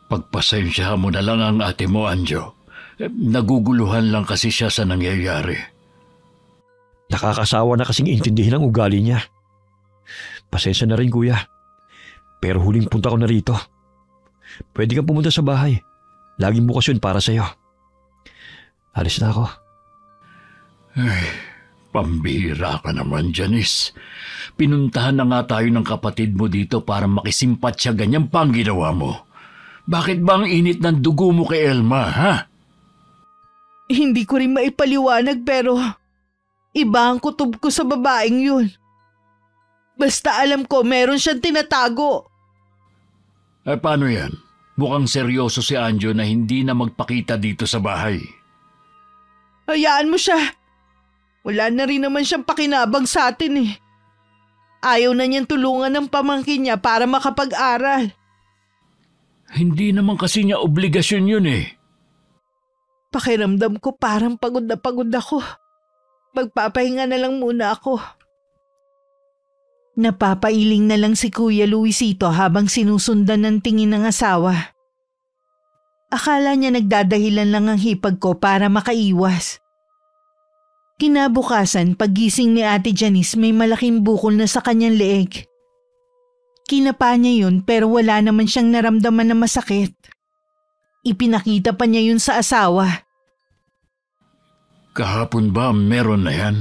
Pagpasensya mo na lang ang ate mo, Anjo. Naguguluhan lang kasi siya sa nangyayari. Nakakasawa na kasing intindihin ang ugali niya. Pasensya na rin, kuya. Pero huling punta ko na rito. Pwede kang pumunta sa bahay. Laging bukas yun para sa'yo. Alis na ako. Ay, pambihira ka naman, Janice. Pinuntahan na nga tayo ng kapatid mo dito para makisimpat siya, ganyan pa ang ginawa mo. Bakit ba ang init ng dugo mo kay Elma, ha? Hindi ko rin maipaliwanag pero iba ang kutob ko sa babaeng yun. Basta alam ko meron siyang tinatago. Paano yan? Mukhang seryoso si Anjo na hindi na magpakita dito sa bahay. Hayaan mo siya. Wala na rin naman siyang pakinabang sa atin eh. Ayaw na niyang tulungan ng pamangkin niya para makapag-aral. Hindi naman kasi niya obligasyon yun eh. Pakiramdam ko parang pagod na pagod ako. Magpapahinga na lang muna ako. Napapailing na lang si Kuya Luisito habang sinusundan ng tingin ng asawa. Akala niya nagdadahilan lang ang hipag ko para makaiwas. Kinabukasan, paggising ni Ate Janice may malaking bukol na sa kanyang leeg. Kinapa niya yun pero wala naman siyang naramdaman na masakit. Ipinakita pa niya yun sa asawa. Kahapon ba meron na yan?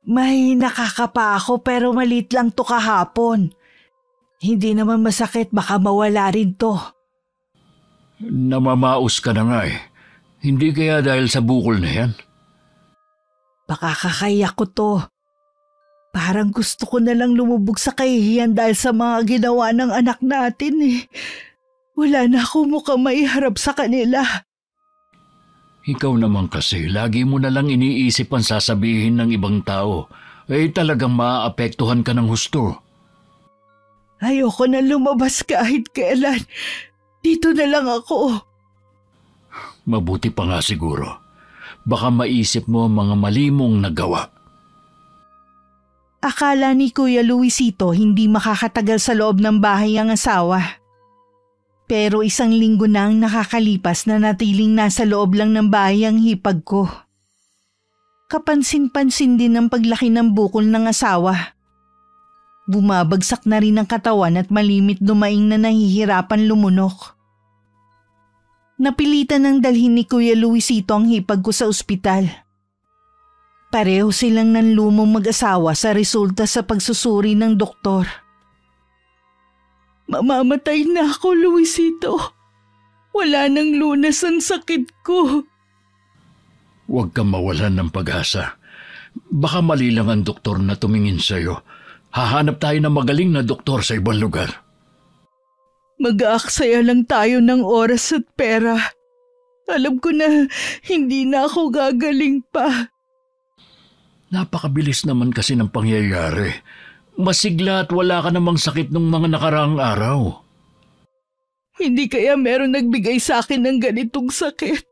May nakakapa ako pero maliit lang to kahapon. Hindi naman masakit, baka mawala rin to. Namamaos ka na nga eh. Hindi kaya dahil sa bukol na yan? Baka kakaya ko to. Parang gusto ko na lang lumubog sa kahihiyan dahil sa mga ginawa ng anak natin eh. Wala na ako mukhang maiharap sa kanila. Ikaw naman kasi, lagi mo na lang iniisip ang sasabihin ng ibang tao. Talagang maaapektuhan ka ng husto. Ayoko na lumabas kahit kailan. Dito na lang ako. Mabuti pa nga siguro. Baka maisip mo ang mga mali mong nagawa. Akala ni Kuya Luisito hindi makakatagal sa loob ng bahay ang asawa. Pero 1 linggo na ang nakakalipas na natiling nasa loob lang ng bahay ang hipag ko. Kapansin-pansin din ang paglaki ng bukol ng asawa. Bumabagsak na rin ang katawan at malimit dumaing na nahihirapan lumunok. Napilitan ng dalhin ni Kuya Luisito ang hipag ko sa ospital. Pareho silang nanlumong mag-asawa sa resulta sa pagsusuri ng doktor. Mamamatay na ako, Luisito. Wala nang lunas ang sakit ko. Huwag kang mawalan ng pag-asa. Baka mali lang ang doktor na tumingin sa'yo. Hahanap tayo ng magaling na doktor sa ibang lugar. Mag-aaksaya lang tayo ng oras at pera. Alam ko na hindi na ako gagaling pa. Napakabilis naman kasi ng pangyayari. Masigla at wala ka namang sakit nung mga nakaraang araw. Hindi kaya meron nagbigay sa akin ng ganitong sakit.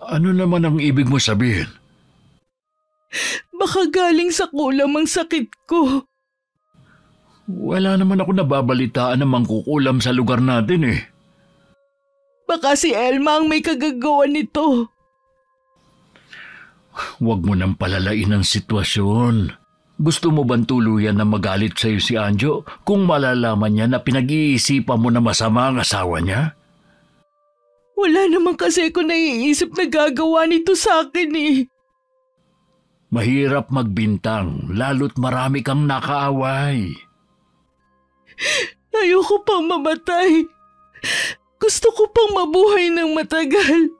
Ano naman ang ibig mo sabihin? Baka galing sa kulam ang sakit ko. Wala naman ako nababalitaan na mangkukulam sa lugar natin eh. Baka si Elma ang may kagagawa nito. Huwag mo nang palalain ang sitwasyon. Gusto mo bang tuluyan na magalit sa'yo si Anjo kung malalaman niya na pinag-iisipan mo na masama ang asawa niya? Wala naman kasi ako naiisip na gagawa nito sa akin eh. Mahirap magbintang, lalo't marami kang nakaaway. Ayoko pang mamatay. Gusto ko pang mabuhay ng matagal.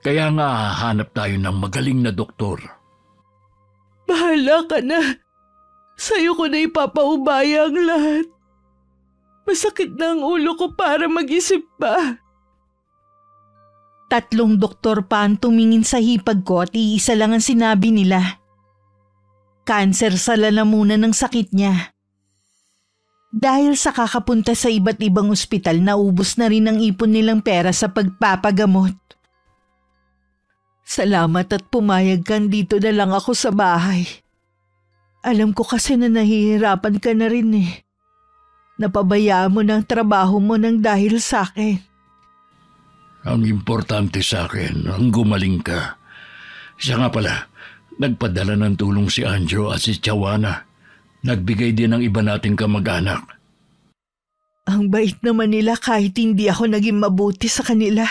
Kaya nga hanap tayo ng magaling na doktor. Bahala ka na. Sa'yo ko na ipapaubaya ang lahat. Masakit na ang ulo ko para mag-isip pa. 3 doktor pa ang tumingin sa hipag ko at iisa lang ang sinabi nila. Kanser sa lalamunan ng sakit niya. Dahil sa kakapunta sa iba't ibang ospital, naubos na rin ang ipon nilang pera sa pagpapagamot. Salamat at pumayag kang dito na lang ako sa bahay. Alam ko kasi na nahihirapan ka na rin eh. Napabayaan mo ng trabaho mo nang dahil sa akin. Ang importante sa akin, ang gumaling ka. Siya nga pala, nagpadala ng tulong si Anjo at si Chawana. Nagbigay din ng iba nating kamag-anak. Ang bait naman nila kahit hindi ako naging mabuti sa kanila.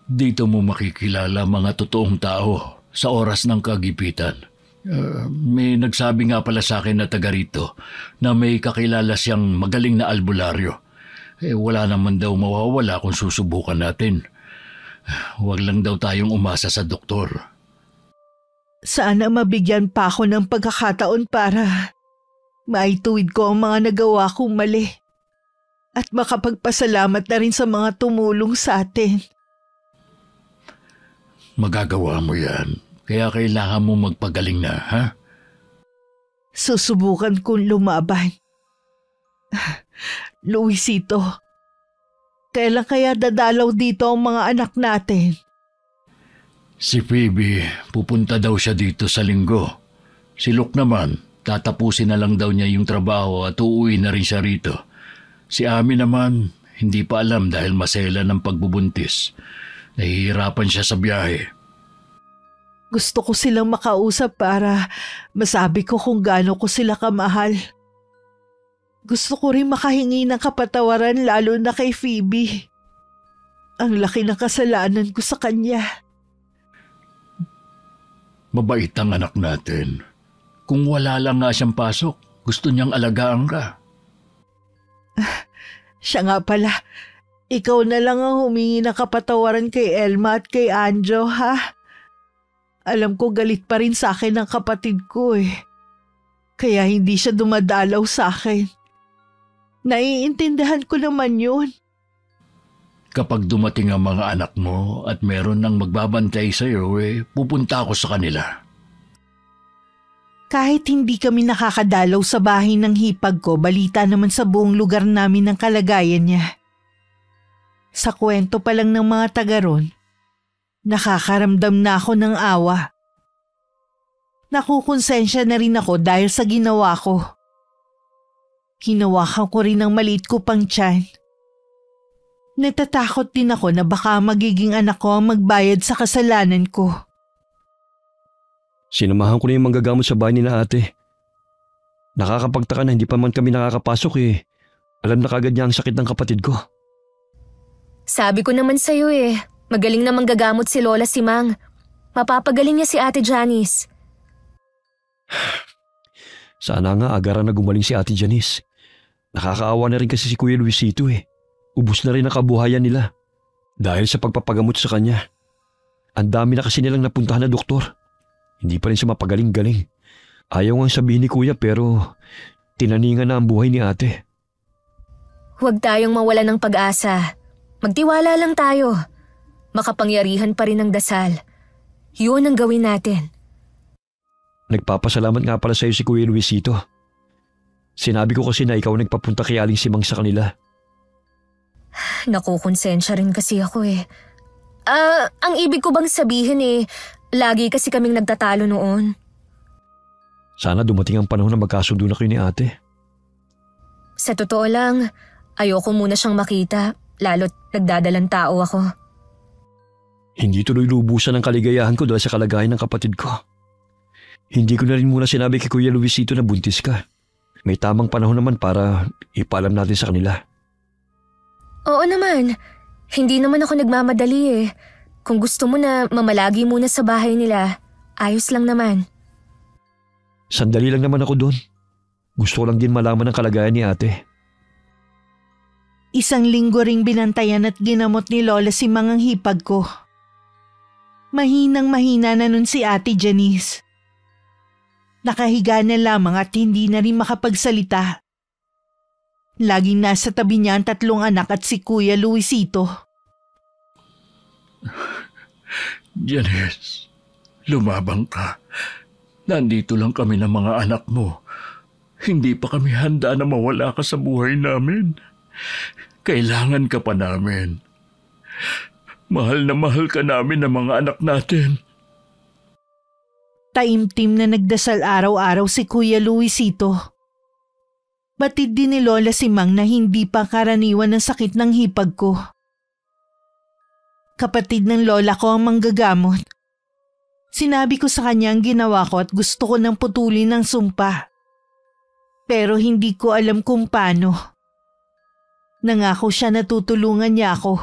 Dito mo makikilala mga totoong tao sa oras ng kagipitan. May nagsabi nga pala sa akin na taga rito na may kakilala siyang magaling na albularyo. Wala naman daw mawawala kung susubukan natin. Huwag lang daw tayong umasa sa doktor. Sana mabigyan pa ako ng pagkakataon para maituwid ko ang mga nagawa kong mali at makapagpasalamat na rin sa mga tumulong sa atin. Magagawa mo yan. Kaya kailangan mo magpagaling na, ha? Susubukan kong lumaban. Luisito, kailan kaya dadalaw dito ang mga anak natin? Si Phoebe, pupunta daw siya dito sa linggo. Si Luke naman, tatapusin na lang daw niya yung trabaho at uuwi na rin siya rito. Si Ami naman, hindi pa alam dahil masela ng pagbubuntis. Nahihirapan siya sa biyahe. Gusto ko silang makausap para masabi ko kung gaano ko sila kamahal. Gusto ko rin makahingi ng kapatawaran lalo na kay Phoebe. Ang laki ng kasalanan ko sa kanya. Mabait ang anak natin. Kung wala lang nga siyang pasok, gusto niyang alagaan ka. Siya nga pala, ikaw na lang ang humingi ng kapatawaran kay Elma at kay Anjo, ha? Alam ko galit pa rin sa akin ng kapatid ko eh. Kaya hindi siya dumadalaw sa akin. Naiintindihan ko naman yun. Kapag dumating ang mga anak mo at meron nang magbabantay sa iyo, pupunta ako sa kanila. Kahit hindi kami nakakadalaw sa bahay ng hipag ko, balita naman sa buong lugar namin ang kalagayan niya. Sa kwento pa lang ng mga taga ron, nakakaramdam na ako ng awa. Nakukonsensya na rin ako dahil sa ginawa ko. Hinawakan ko rin ang maliit ko pang tiyan. Natatakot din ako na baka magiging anak ko ang magbayad sa kasalanan ko. Sinamahan ko na yung manggagamot sa bahay nila ate. Nakakapagtaka na hindi pa man kami nakakapasok eh. Alam na kagad niya ang sakit ng kapatid ko. Sabi ko naman sa'yo magaling na manggagamot si Lola Simang. Mapapagaling niya si Ate Janice. Sana nga agaran na gumaling si Ate Janice. Nakakaawa na rin kasi si Kuya Luisito eh. Ubus na rin ang kabuhayan nila. Dahil sa pagpapagamot sa kanya. Ang dami na kasi nilang napuntahan na doktor. Hindi pa rin siya mapagaling-galing. Ayaw nga sabihin ni Kuya pero tinaningan na ang buhay ni ate. Huwag tayong mawala ng pag-asa. Magtiwala lang tayo. Makapangyarihan pa rin ang dasal. Yun ang gawin natin. Nagpapasalamat nga pala sa'yo si Kuya Luisito. Sinabi ko kasi na ikaw nagpapunta kay Aling Simang sa kanila. Nakukonsensya rin kasi ako ang ibig ko bang sabihin lagi kasi kaming nagtatalo noon. Sana dumating ang panahon na magkasundo na kayo ni ate. Sa totoo lang, ayoko muna siyang makita, lalo't nagdadalang tao ako. Hindi tuloy lubusan ang kaligayahan ko dahil sa kalagayan ng kapatid ko. Hindi ko na rin muna sinabi kay Kuya Luisito na buntis ka. May tamang panahon naman para ipaalam natin sa kanila. Oo naman. Hindi naman ako nagmamadali Kung gusto mo na mamalagi muna sa bahay nila, ayos lang naman. Sandali lang naman ako doon. Gusto ko lang din malaman ang kalagayan ni ate. Isang linggo ring binantayan at ginamot ni Lola Simang ang hipag ko. Mahinang-mahina na nun si Ate Janice. Nakahiga na lamang at hindi na rin makapagsalita. Laging nasa tabi niya ang 3 anak at si Kuya Luisito. Janice, lumabang ka. Nandito lang kami ng mga anak mo. Hindi pa kami handa na mawala ka sa buhay namin. Kailangan ka pa namin. Mahal na mahal ka namin ng mga anak natin. Taimtim na nagdasal araw-araw si Kuya Luisito. Batid din ni Lola Simang na hindi pa karaniwan ang sakit ng hipag ko. Kapatid ng lola ko ang manggagamot. Sinabi ko sa kanya ang ginawa ko at gusto ko nang putulin ng sumpa. Pero hindi ko alam kung paano. Nangako siya na tutulungan niya ako.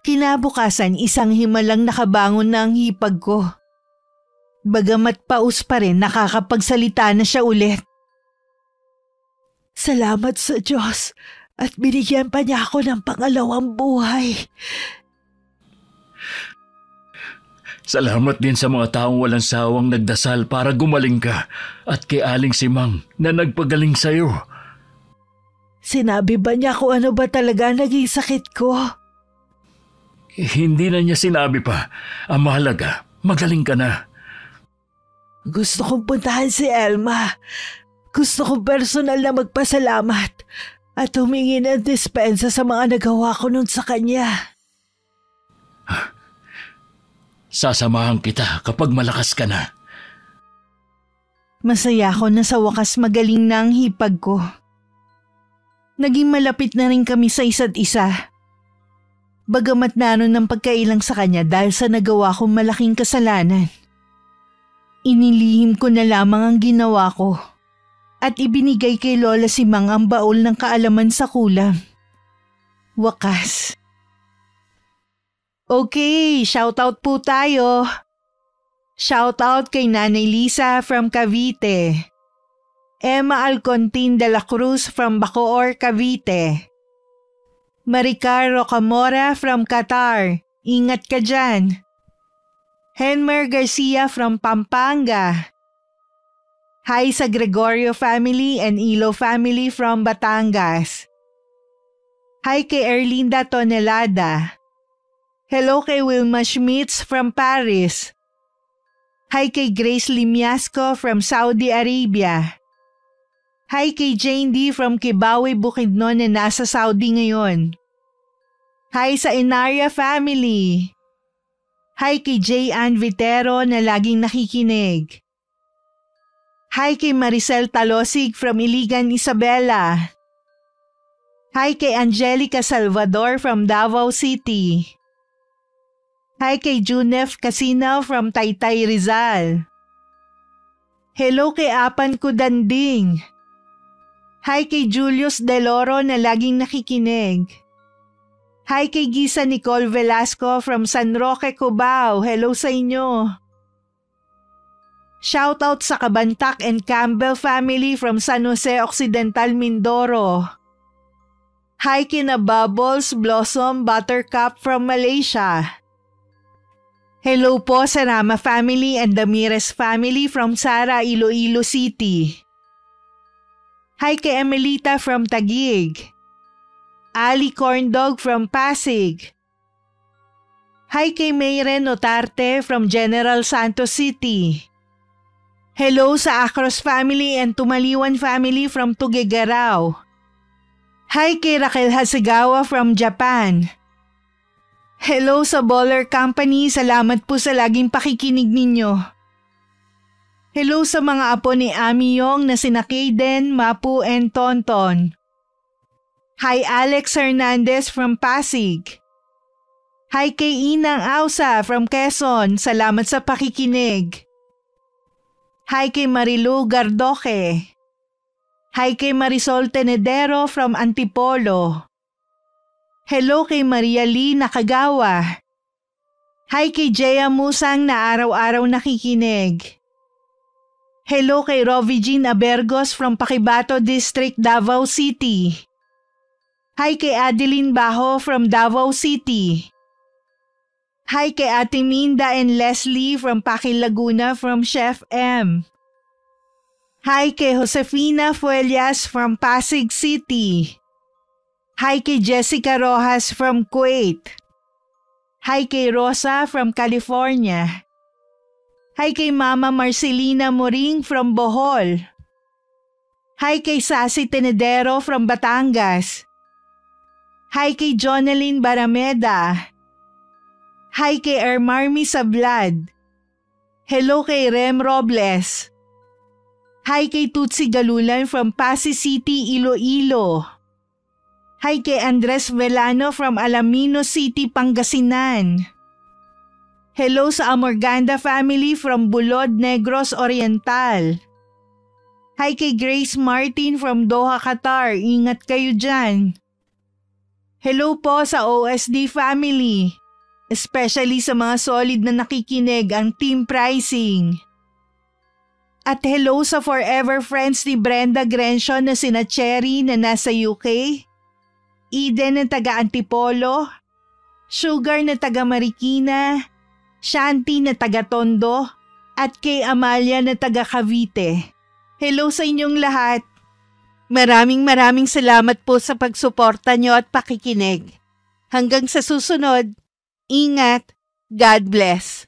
Kinabukasan, isang himalang nakabangon na ang hipag ko. Bagamat paus pa rin, nakakapagsalita na siya ulit. Salamat sa Diyos at binigyan pa niya ako ng pangalawang buhay. Salamat din sa mga taong walang sawang nagdasal para gumaling ka at kay Aling Simang na nagpagaling sa'yo. Sinabi ba niya kung ano ba talaga naging sakit ko? Hindi na niya sinabi pa. Ang mahalaga, magaling ka na. Gusto kong puntahan si Elma. Gusto kong personal na magpasalamat at humingi ng dispensa sa mga nagawa ko nun sa kanya. Sasamahan kita kapag malakas ka na. Masaya ako na sa wakas magaling na ang hipag ko. Naging malapit na rin kami sa isa't isa. Bagamat naroon ng pagkailang sa kanya dahil sa nagawa kong malaking kasalanan. Inilihim ko na lamang ang ginawa ko at ibinigay kay Lola Simang ang baol ng kaalaman sa kulam. Wakas. Okay, shoutout po tayo. Shoutout kay Nanay Lisa from Cavite. Emma Alcontin de la Cruz from Bacoor, Cavite. Maricar Rocamora from Qatar. Ingat ka dyan. Henmer Garcia from Pampanga. Hi sa Gregorio family and Ilo family from Batangas. Hi kay Erlinda Tonelada. Hello kay Wilma Schmitz from Paris. Hi kay Grace Limiasco from Saudi Arabia. Hi kay Jane D from Kibawe, Bukidnon na nasa Saudi ngayon. Hi sa Inaria family. Hi kay J. Ann Vitero na laging nakikinig. Hi kay Maricel Talosig from Iligan, Isabela. Hi kay Angelica Salvador from Davao City. Hi kay Junef Casino from Taytay, Rizal. Hello kay Apan Kudanding. Hi kay Julius Deloro na laging nakikinig. Hi kay Gisa Nicole Velasco from San Roque, Cubao. Hello sa inyo. Shoutout sa Kabantak and Campbell family from San Jose Occidental, Mindoro. Hi kina Bubbles, Blossom, Buttercup from Malaysia. Hello po sa Rama family and Damirez family from Sara, Iloilo City. Hi kay Emelita from Taguig. Ali Corndog from Pasig. Hi kay Mayren Notarte from General Santos City. Hello sa Acros family and Tumaliwan family from Tuguegarao. Hi kay Raquel Hasegawa from Japan. Hello sa Baller Company, salamat po sa laging pakikinig ninyo. Hello sa mga apo ni Ami Yong na sina Kaden, Mapu, and Tonton. Hi Alex Hernandez from Pasig. Hi kay Inang Ausa from Quezon, salamat sa pakikinig. Hi kay Marilu Gardoque. Hi kay Marisol Tenedero from Antipolo. Hello kay Maria Lee Nakagawa. Hi kay Jaya Musang na araw-araw nakikinig. Hello kay Rovi Jean Abergos from Paquibato District, Davao City. Hi kay Adeline Bajo from Davao City. Hi kay Ate Minda and Leslie from Pakil Laguna from Chef M. Hi kay Josefina Fuelias from Pasig City. Hi kay Jessica Rojas from Kuwait. Hi kay Rosa from California. Hi kay Mama Marcelina Moring from Bohol. Hi kay Sassy Tenedero from Batangas. Hi kay Jonalyn Barameda. Hi kay Ermarmi Sablad. Hello kay Rem Robles. Hi kay Tutsi Galulan from Pasig City, Iloilo. Hi kay Andres Velano from Alamino City, Pangasinan. Hello sa Amorganda family from Bulod, Negros Oriental. Hi kay Grace Martin from Doha, Qatar. Ingat kayo dyan. Hello po sa OSD family. Especially sa mga solid na nakikinig ang Team Pricing. At hello sa forever friends ni Brenda Grencio na sina Cherry na nasa UK, Eden na taga Antipolo, Sugar na taga Marikina, Shanti na taga Tondo, at kay Amalia na taga Cavite. Hello sa inyong lahat. Maraming salamat po sa pagsuporta nyo at pakikinig. Hanggang sa susunod, ingat, God bless.